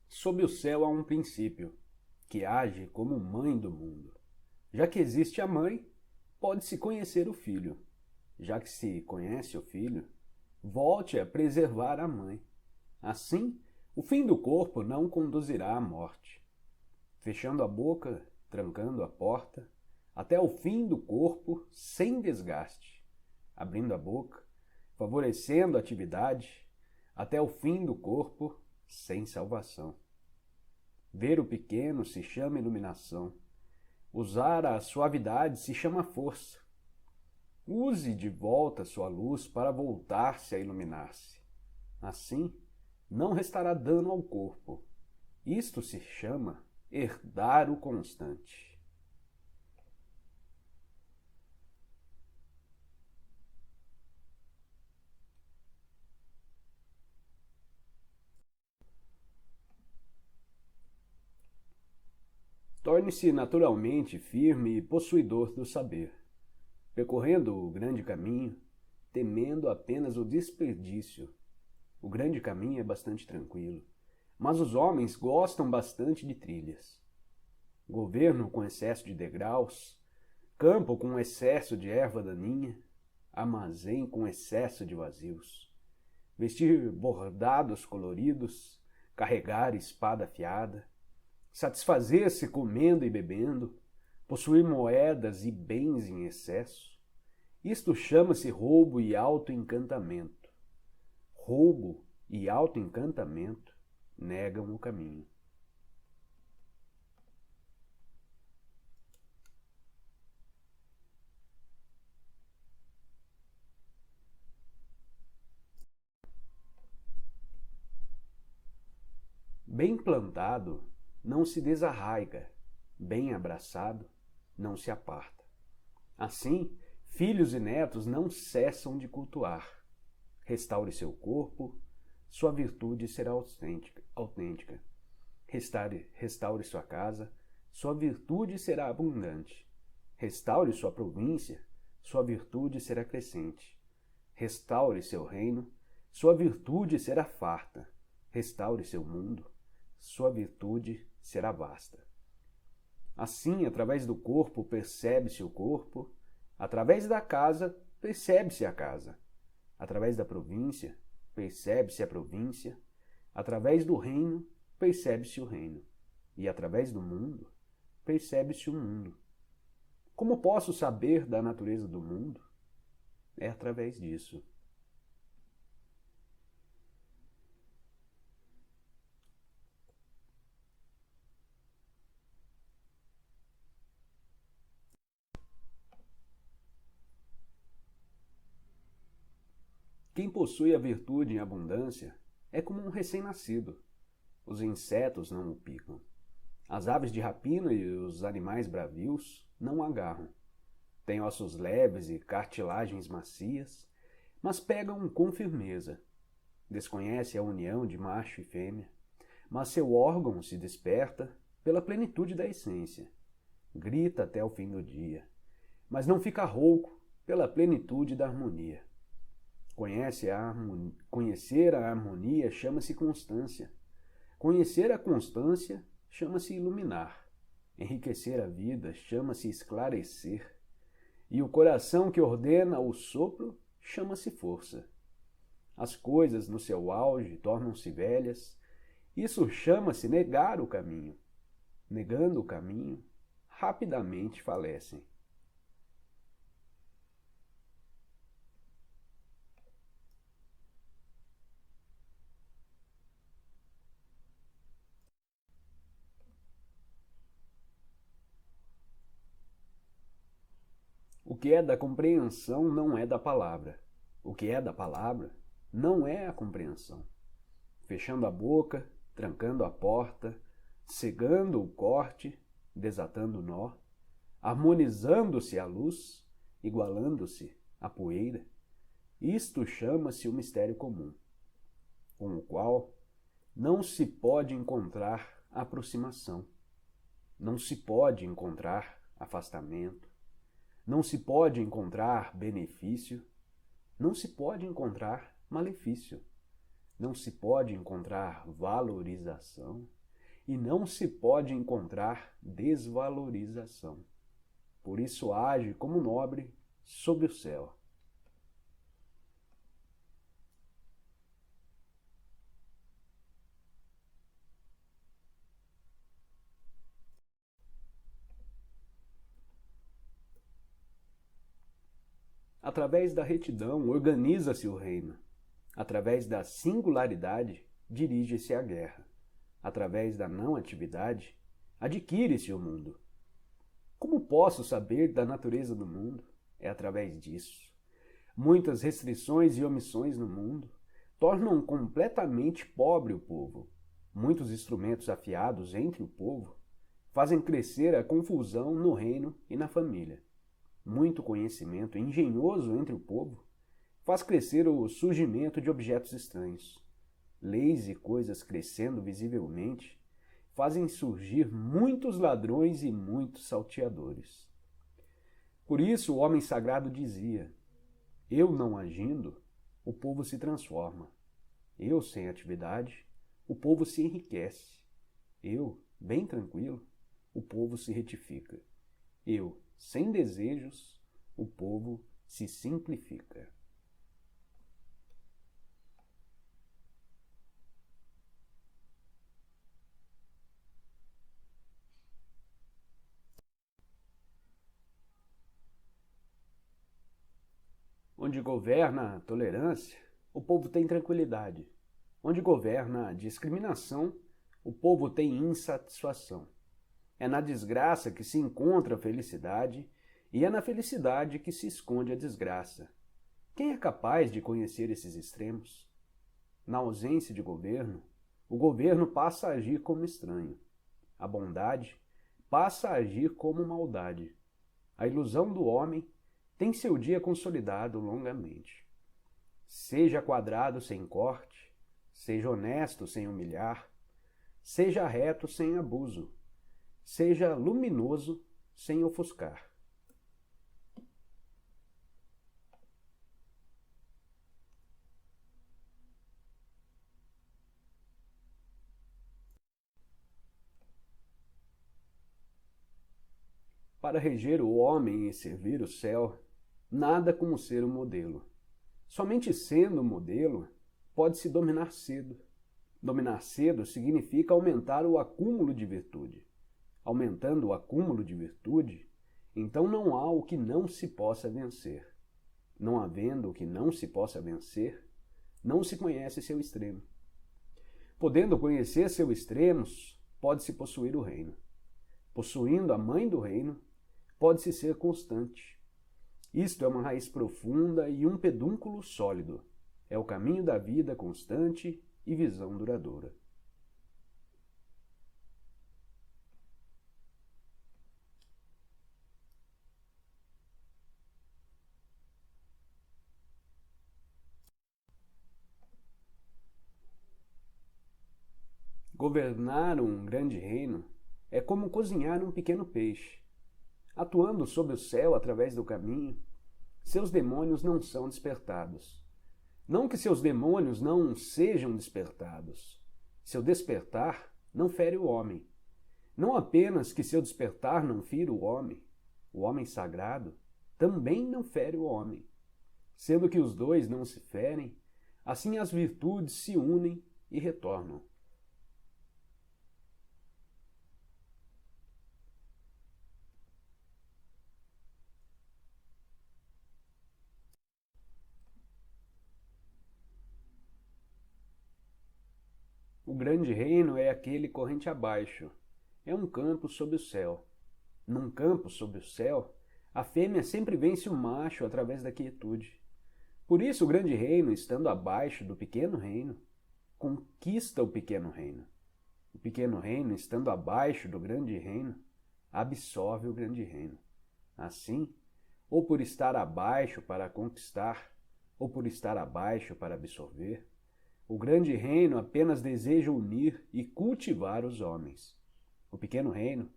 Sob o céu há um princípio, que age como mãe do mundo. Já que existe a mãe, pode-se conhecer o filho. Já que se conhece o filho, volte a preservar a mãe. Assim, o fim do corpo não conduzirá à morte. Fechando a boca, trancando a porta, até o fim do corpo sem desgaste. Abrindo a boca, favorecendo a atividade, até o fim do corpo sem salvação. Ver o pequeno se chama iluminação. Usar a suavidade se chama força. Use de volta sua luz para voltar-se a iluminar-se. Assim, não restará dano ao corpo. Isto se chama herdar o constante. Torne-se naturalmente firme e possuidor do saber, percorrendo o grande caminho, temendo apenas o desperdício. O grande caminho é bastante tranquilo, mas os homens gostam bastante de trilhas. Governo com excesso de degraus, campo com excesso de erva daninha, armazém com excesso de vazios. Vestir bordados coloridos, carregar espada afiada, satisfazer-se comendo e bebendo, possuir moedas e bens em excesso. Isto chama-se roubo e autoencantamento. Roubo e autoencantamento negam o caminho. Bem plantado, não se desarraiga, bem abraçado, não se aparta. Assim, filhos e netos não cessam de cultuar. Restaure seu corpo, sua virtude será autêntica. Restaure sua casa, sua virtude será abundante. Restaure sua província, sua virtude será crescente. Restaure seu reino, sua virtude será farta. Restaure seu mundo, sua virtude será vasta. Assim, através do corpo percebe-se o corpo, através da casa percebe-se a casa, através da província percebe-se a província, através do reino percebe-se o reino, e através do mundo percebe-se o mundo. Como posso saber da natureza do mundo? É através disso. Quem possui a virtude em abundância é como um recém-nascido. Os insetos não o picam. As aves de rapina e os animais bravios não o agarram. Tem ossos leves e cartilagens macias, mas pegam com firmeza. Desconhece a união de macho e fêmea, mas seu órgão se desperta pela plenitude da essência. Grita até o fim do dia, mas não fica rouco pela plenitude da harmonia. Conhecer a harmonia chama-se constância. Conhecer a constância chama-se iluminar. Enriquecer a vida chama-se esclarecer. E o coração que ordena o sopro chama-se força. As coisas no seu auge tornam-se velhas. Isso chama-se negar o caminho. Negando o caminho, rapidamente falecem. O que é da compreensão não é da palavra. O que é da palavra não é a compreensão. Fechando a boca, trancando a porta, cegando o corte, desatando o nó, harmonizando-se a luz, igualando-se a poeira, isto chama-se o mistério comum, com o qual não se pode encontrar aproximação, não se pode encontrar afastamento, não se pode encontrar benefício, não se pode encontrar malefício, não se pode encontrar valorização e não se pode encontrar desvalorização. Por isso age como nobre sob o céu. Através da retidão organiza-se o reino. Através da singularidade dirige-se a guerra. Através da não atividade adquire-se o mundo. Como posso saber da natureza do mundo? É através disso. Muitas restrições e omissões no mundo tornam completamente pobre o povo. Muitos instrumentos afiados entre o povo fazem crescer a confusão no reino e na família. Muito conhecimento engenhoso entre o povo faz crescer o surgimento de objetos estranhos. Leis e coisas crescendo visivelmente fazem surgir muitos ladrões e muitos salteadores. Por isso o homem sagrado dizia: eu não agindo, o povo se transforma. Eu sem atividade, o povo se enriquece. Eu, bem tranquilo, o povo se retifica. Eu, sem desejos, o povo se simplifica. Onde governa a tolerância, o povo tem tranquilidade. Onde governa a discriminação, o povo tem insatisfação. É na desgraça que se encontra a felicidade e é na felicidade que se esconde a desgraça. Quem é capaz de conhecer esses extremos? Na ausência de governo, o governo passa a agir como estranho. A bondade passa a agir como maldade. A ilusão do homem tem seu dia consolidado longamente. Seja quadrado sem corte, seja honesto sem humilhar, seja reto sem abuso, seja luminoso sem ofuscar. Para reger o homem e servir o céu, nada como ser um modelo. Somente sendo um modelo, pode-se dominar cedo. Dominar cedo significa aumentar o acúmulo de virtude. Aumentando o acúmulo de virtude, então não há o que não se possa vencer. Não havendo o que não se possa vencer, não se conhece seu extremo. Podendo conhecer seus extremos, pode-se possuir o reino. Possuindo a mãe do reino, pode-se ser constante. Isto é uma raiz profunda e um pedúnculo sólido. É o caminho da vida constante e visão duradoura. Governar um grande reino é como cozinhar um pequeno peixe. Atuando sob o céu através do caminho, seus demônios não são despertados. Não que seus demônios não sejam despertados. Seu despertar não fere o homem. Não apenas que seu despertar não fira o homem sagrado também não fere o homem. Sendo que os dois não se ferem, assim as virtudes se unem e retornam. O grande reino é aquele corrente abaixo. É um campo sob o céu. Num campo sob o céu, a fêmea sempre vence o macho através da quietude. Por isso, o grande reino, estando abaixo do pequeno reino, conquista o pequeno reino. O pequeno reino, estando abaixo do grande reino, absorve o grande reino. Assim, ou por estar abaixo para conquistar, ou por estar abaixo para absorver, o grande reino apenas deseja unir e cultivar os homens. O pequeno reino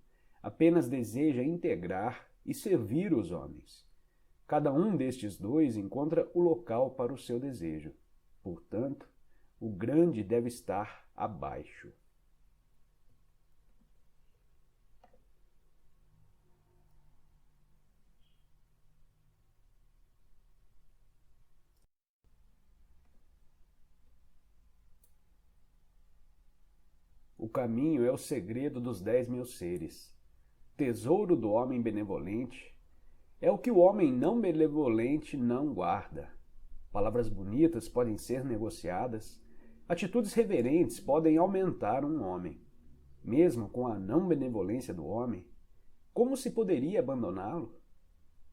apenas deseja integrar e servir os homens. Cada um destes dois encontra o local para o seu desejo. Portanto, o grande deve estar abaixo. O caminho é o segredo dos 10.000 seres. Tesouro do homem benevolente é o que o homem não benevolente não guarda. Palavras bonitas podem ser negociadas, atitudes reverentes podem aumentar um homem. Mesmo com a não benevolência do homem, como se poderia abandoná-lo?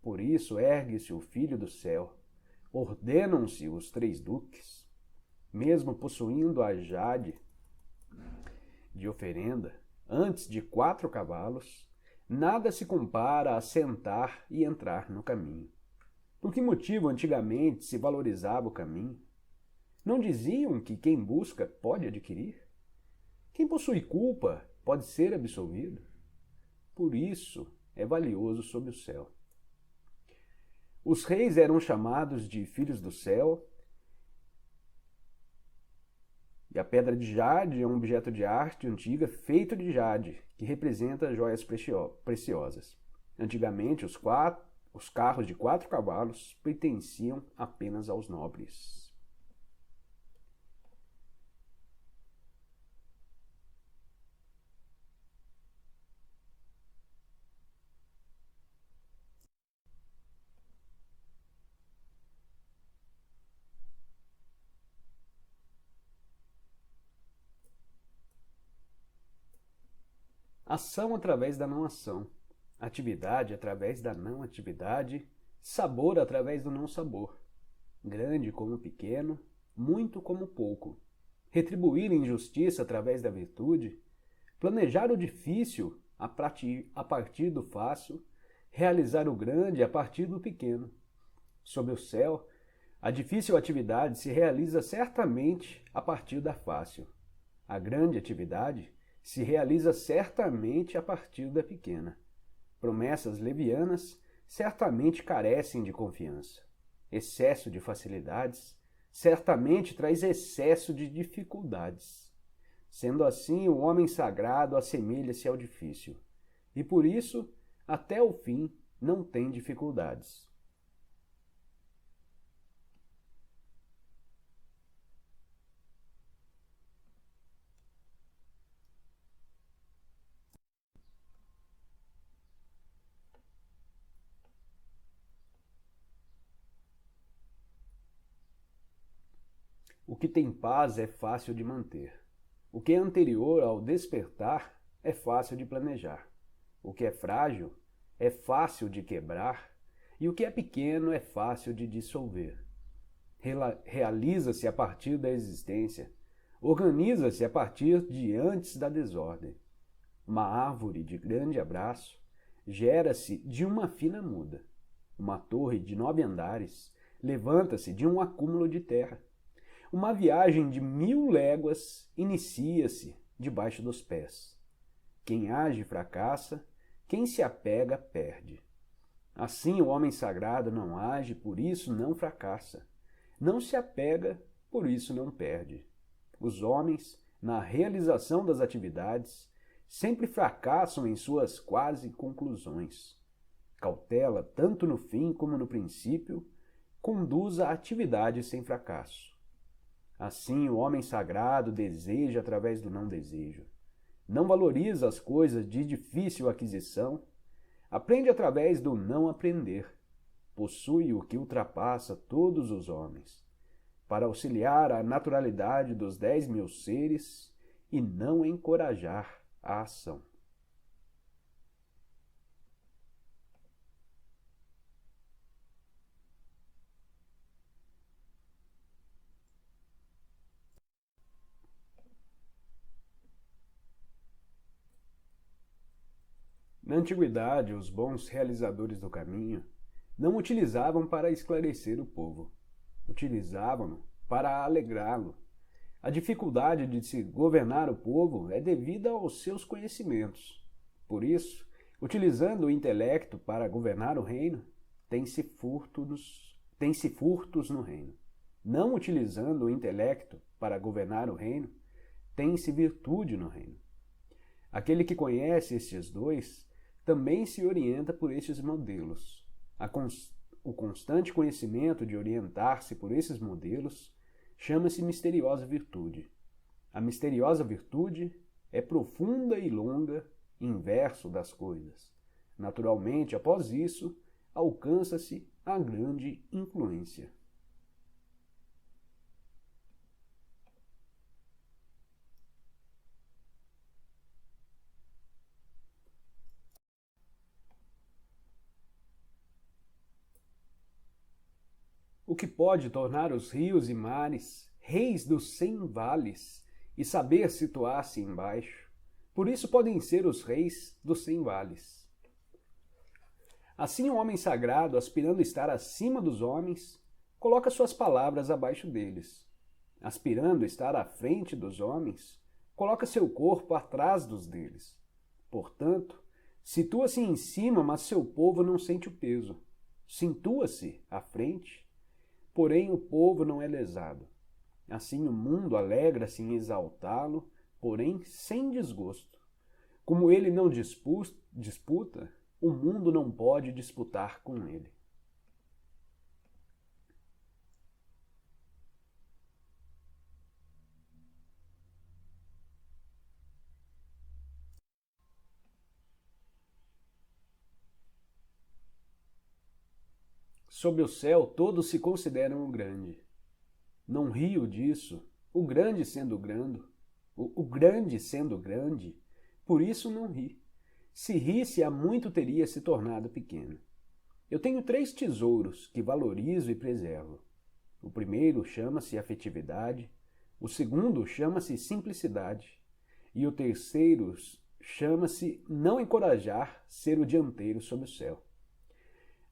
Por isso ergue-se o Filho do céu, ordenam-se os 3 duques. Mesmo possuindo a jade de oferenda, antes de 4 cavalos, nada se compara a sentar e entrar no caminho. Por que motivo antigamente se valorizava o caminho? Não diziam que quem busca pode adquirir? Quem possui culpa pode ser absolvido? Por isso é valioso sob o céu. Os reis eram chamados de filhos do céu, e a pedra de jade é um objeto de arte antiga feito de jade, que representa joias preciosas. Antigamente, os carros de 4 cavalos pertenciam apenas aos nobres. Ação através da não ação, atividade através da não atividade, sabor através do não sabor, grande como pequeno, muito como pouco, retribuir injustiça através da virtude, planejar o difícil a partir do fácil, realizar o grande a partir do pequeno. Sob o céu, a difícil atividade se realiza certamente a partir da fácil. A grande atividade se realiza certamente a partir da pequena. Promessas levianas certamente carecem de confiança. Excesso de facilidades certamente traz excesso de dificuldades. Sendo assim, o homem sagrado assemelha-se ao difícil, e por isso, até o fim, não tem dificuldades. O que tem paz é fácil de manter. O que é anterior ao despertar é fácil de planejar. O que é frágil é fácil de quebrar, e o que é pequeno é fácil de dissolver. Realiza-se a partir da existência, organiza-se a partir de antes da desordem. Uma árvore de grande abraço gera-se de uma fina muda. Uma torre de 9 andares levanta-se de um acúmulo de terra. Uma viagem de 1000 léguas inicia-se debaixo dos pés. Quem age fracassa, quem se apega perde. Assim o homem sagrado não age, por isso não fracassa. Não se apega, por isso não perde. Os homens, na realização das atividades, sempre fracassam em suas quase conclusões. Cautela, tanto no fim como no princípio, conduz à atividade sem fracasso. Assim, o homem sagrado deseja através do não desejo. Não valoriza as coisas de difícil aquisição. Aprende através do não aprender. Possui o que ultrapassa todos os homens, para auxiliar a naturalidade dos 10.000 seres e não encorajar a ação. Na antiguidade, os bons realizadores do caminho não utilizavam para esclarecer o povo, utilizavam-no para alegrá-lo. A dificuldade de se governar o povo é devida aos seus conhecimentos. Por isso, utilizando o intelecto para governar o reino, tem-se furtos no reino. Não utilizando o intelecto para governar o reino, tem-se virtude no reino. Aquele que conhece estes dois também se orienta por estes modelos. O constante conhecimento de orientar-se por esses modelos chama-se misteriosa virtude. A misteriosa virtude é profunda e longa, inverso das coisas. Naturalmente, após isso, alcança-se a grande influência. O que pode tornar os rios e mares reis dos 100 vales e saber situar-se embaixo. Por isso podem ser os reis dos 100 vales. Assim, o homem sagrado, aspirando estar acima dos homens, coloca suas palavras abaixo deles. Aspirando estar à frente dos homens, coloca seu corpo atrás dos deles. Portanto, situa-se em cima, mas seu povo não sente o peso. Situa-se à frente, porém o povo não é lesado. Assim o mundo alegra-se em exaltá-lo, porém sem desgosto. Como ele não disputa, o mundo não pode disputar com ele. Sob o céu todos se consideram o grande. Não rio disso, o grande sendo grande, por isso não ri. Se risse, há muito teria se tornado pequeno. Eu tenho 3 tesouros que valorizo e preservo. O primeiro chama-se afetividade, o segundo chama-se simplicidade, e o terceiro chama-se não encorajar ser o dianteiro sob o céu.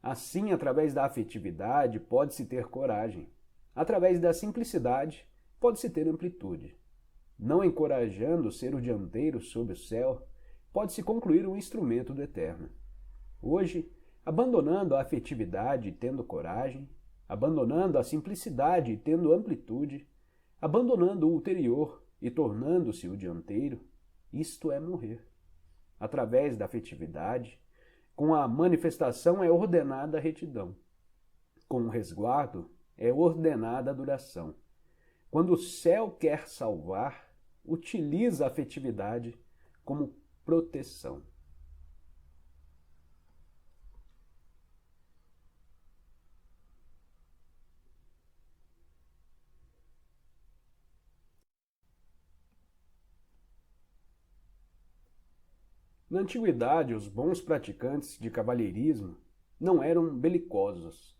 Assim, através da afetividade, pode-se ter coragem. Através da simplicidade, pode-se ter amplitude. Não encorajando ser o dianteiro sob o céu, pode-se concluir um instrumento do eterno. Hoje, abandonando a afetividade e tendo coragem, abandonando a simplicidade e tendo amplitude, abandonando o ulterior e tornando-se o dianteiro, isto é morrer. Através da afetividade, com a manifestação é ordenada a retidão. Com o resguardo é ordenada a duração. Quando o céu quer salvar, utiliza a afetividade como proteção. Na antiguidade, os bons praticantes de cavalheirismo não eram belicosos,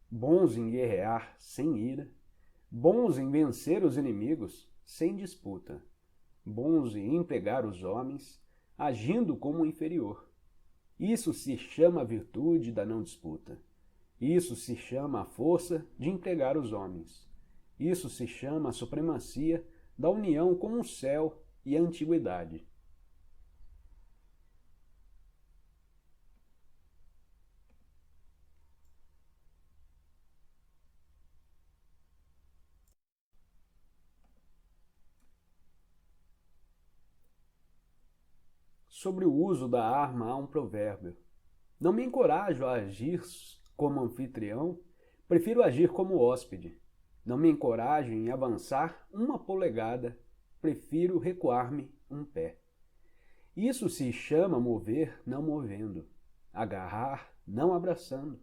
bons em guerrear sem ira, bons em vencer os inimigos sem disputa, bons em empregar os homens agindo como inferior. Isso se chama a virtude da não disputa. Isso se chama a força de empregar os homens. Isso se chama a supremacia da união com o céu e a antiguidade. Sobre o uso da arma há um provérbio. Não me encorajo a agir como anfitrião, prefiro agir como hóspede. Não me encorajo em avançar 1 polegada, prefiro recuar-me 1 pé. Isso se chama mover não movendo, agarrar não abraçando,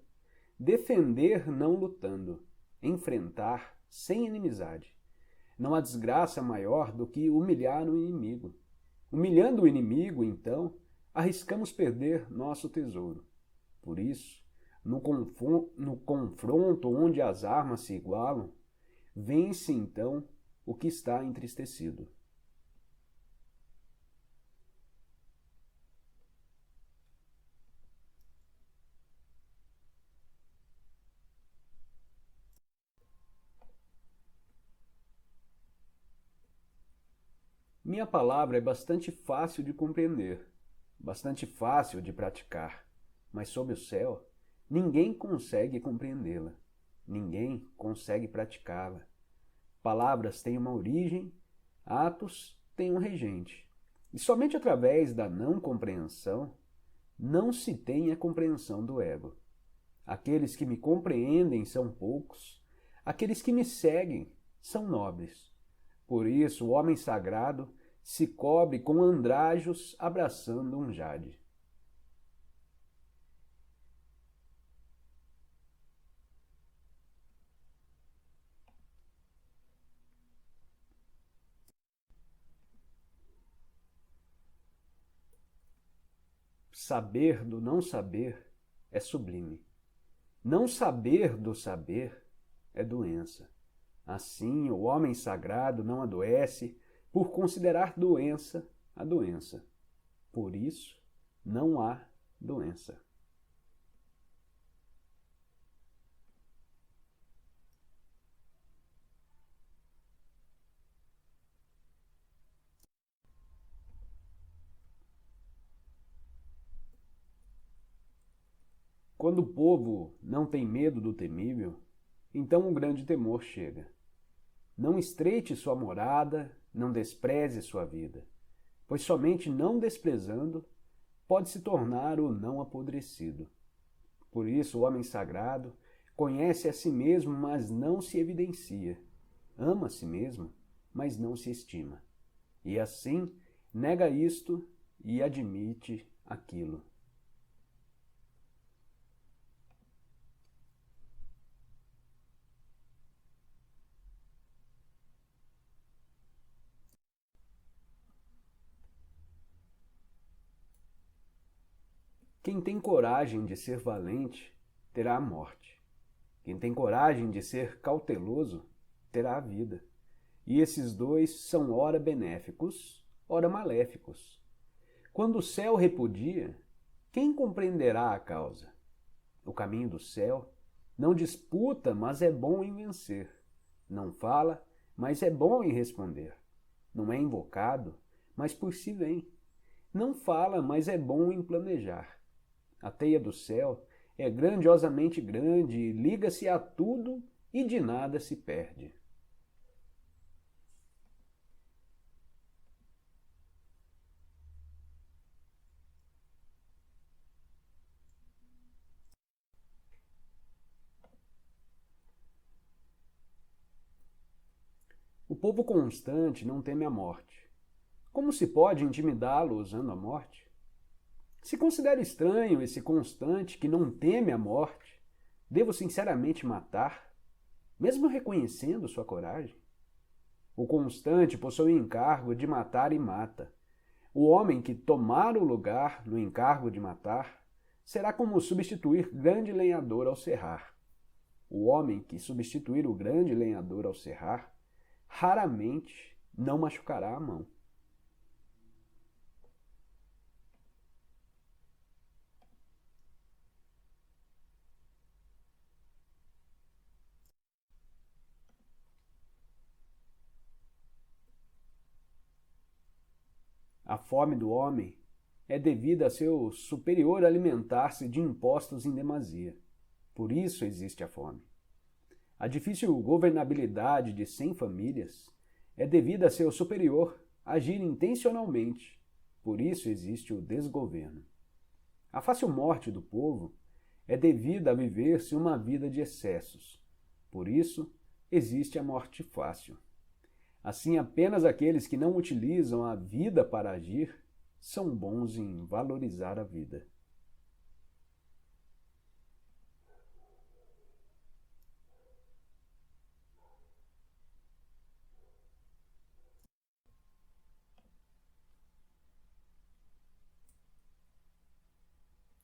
defender não lutando, enfrentar sem inimizade. Não há desgraça maior do que humilhar o inimigo. Humilhando o inimigo, então, arriscamos perder nosso tesouro. Por isso, no confronto onde as armas se igualam, vence então o que está entristecido. Minha palavra é bastante fácil de compreender, bastante fácil de praticar, mas sob o céu, ninguém consegue compreendê-la, ninguém consegue praticá-la. Palavras têm uma origem, atos têm um regente. E somente através da não compreensão, não se tem a compreensão do ego. Aqueles que me compreendem são poucos, aqueles que me seguem são nobres. Por isso o homem sagrado se cobre com andrajos abraçando um jade. Saber do não saber é sublime. Não saber do saber é doença. Assim, o homem sagrado não adoece por considerar doença a doença. Por isso, não há doença. Quando o povo não tem medo do temível, então o grande temor chega. Não estreite sua morada, não despreze sua vida, pois somente não desprezando pode se tornar o não apodrecido. Por isso o homem sagrado conhece a si mesmo, mas não se evidencia. Ama a si mesmo, mas não se estima. E assim nega isto e admite aquilo. Quem tem coragem de ser valente terá a morte. Quem tem coragem de ser cauteloso terá a vida. E esses dois são ora benéficos, ora maléficos. Quando o céu repudia, quem compreenderá a causa? O caminho do céu não disputa, mas é bom em vencer. Não fala, mas é bom em responder. Não é invocado, mas por si vem. Não fala, mas é bom em planejar. A teia do céu é grandiosamente grande e liga-se a tudo e de nada se perde. O povo constante não teme a morte. Como se pode intimidá-lo usando a morte? Se considera estranho esse constante que não teme a morte, devo sinceramente matar, mesmo reconhecendo sua coragem? O constante possui o encargo de matar e mata. O homem que tomar o lugar no encargo de matar será como substituir grande lenhador ao serrar. O homem que substituir o grande lenhador ao serrar raramente não machucará a mão. A fome do homem é devida a seu superior alimentar-se de impostos em demasia. Por isso existe a fome. A difícil governabilidade de 100 famílias é devida a seu superior agir intencionalmente. Por isso existe o desgoverno. A fácil morte do povo é devida a viver-se uma vida de excessos. Por isso existe a morte fácil. Assim, apenas aqueles que não utilizam a vida para agir são bons em valorizar a vida.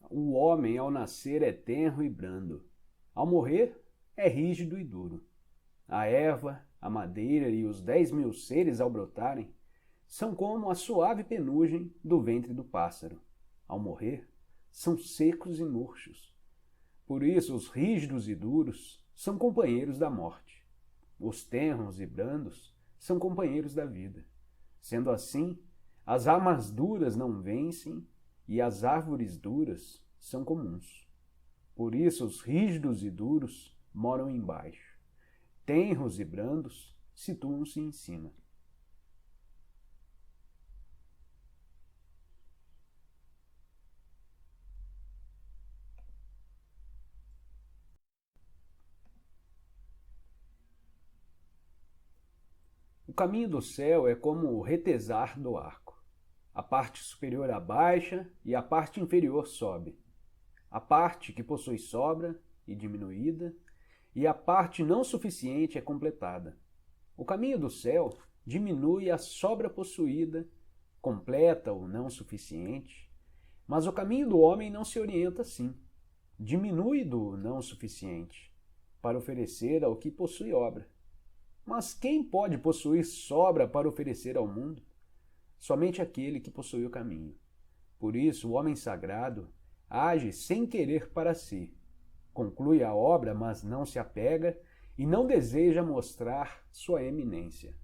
O homem, ao nascer, é tenro e brando. Ao morrer, é rígido e duro. A erva, a madeira e os 10.000 seres ao brotarem são como a suave penugem do ventre do pássaro. Ao morrer, são secos e murchos. Por isso, os rígidos e duros são companheiros da morte. Os tenros e brandos são companheiros da vida. Sendo assim, as armas duras não vencem e as árvores duras são comuns. Por isso os rígidos e duros moram embaixo. Tenros e brandos situam-se em cima. O caminho do céu é como o retesar do arco. A parte superior abaixa e a parte inferior sobe. A parte que possui sobra e diminuída, e a parte não suficiente é completada. O caminho do céu diminui a sobra possuída, completa o não suficiente, mas o caminho do homem não se orienta assim. Diminui do não suficiente, para oferecer ao que possui obra. Mas quem pode possuir sobra para oferecer ao mundo? Somente aquele que possui o caminho. Por isso, o homem sagrado age sem querer para si. Conclui a obra, mas não se apega e não deseja mostrar sua eminência.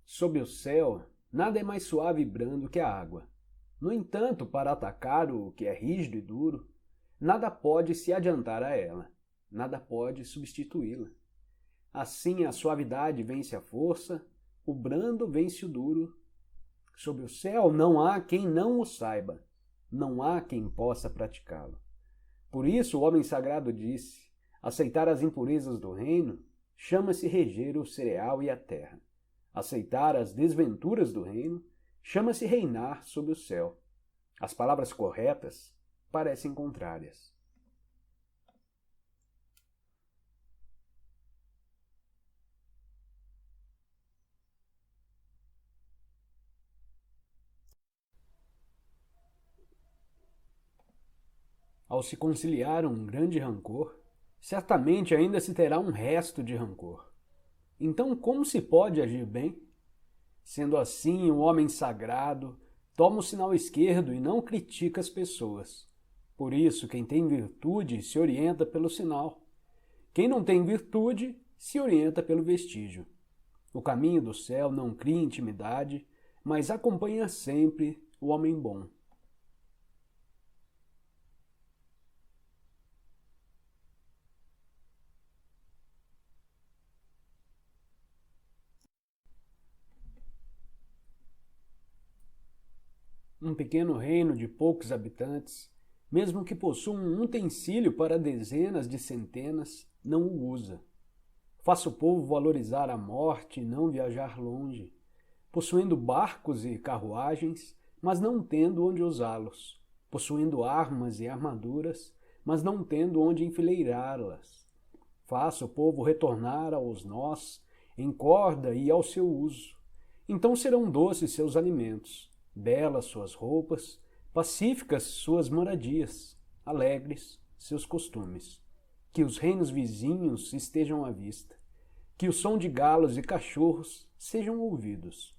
Sob o céu, nada é mais suave e brando que a água. No entanto, para atacar o que é rígido e duro, nada pode se adiantar a ela, nada pode substituí-la. Assim a suavidade vence a força, o brando vence o duro. Sob o céu não há quem não o saiba, não há quem possa praticá-lo. Por isso o homem sagrado disse: aceitar as impurezas do reino chama-se reger o cereal e a terra. Aceitar as desventuras do reino chama-se reinar sob o céu. As palavras corretas parecem contrárias. Ao se conciliar um grande rancor, certamente ainda se terá um resto de rancor. Então, como se pode agir bem? Sendo assim, o homem sagrado toma o sinal esquerdo e não critica as pessoas. Por isso, quem tem virtude se orienta pelo sinal. Quem não tem virtude se orienta pelo vestígio. O caminho do céu não cria intimidade, mas acompanha sempre o homem bom. Um pequeno reino de poucos habitantes, mesmo que possua um utensílio para dezenas de centenas, não o usa. Faça o povo valorizar a morte e não viajar longe, possuindo barcos e carruagens, mas não tendo onde usá-los, possuindo armas e armaduras, mas não tendo onde enfileirá-las. Faça o povo retornar aos nós, em corda e ao seu uso. Então serão doces seus alimentos, belas suas roupas, pacíficas suas moradias, alegres seus costumes. Que os reinos vizinhos estejam à vista, que o som de galos e cachorros sejam ouvidos.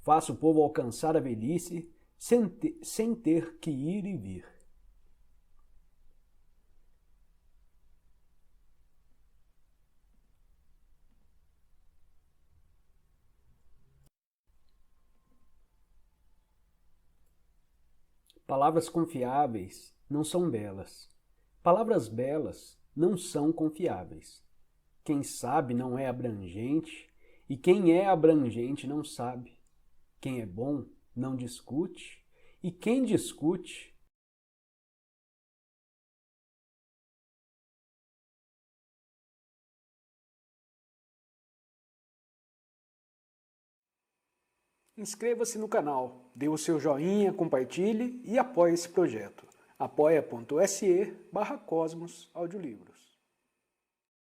Faça o povo alcançar a velhice sem ter que ir e vir. Palavras confiáveis não são belas. Palavras belas não são confiáveis. Quem sabe não é abrangente, e quem é abrangente não sabe. Quem é bom não discute, e quem discute Inscreva-se no canal, dê o seu joinha, compartilhe e apoie esse projeto. apoia.se/Cosmos Audiolivros.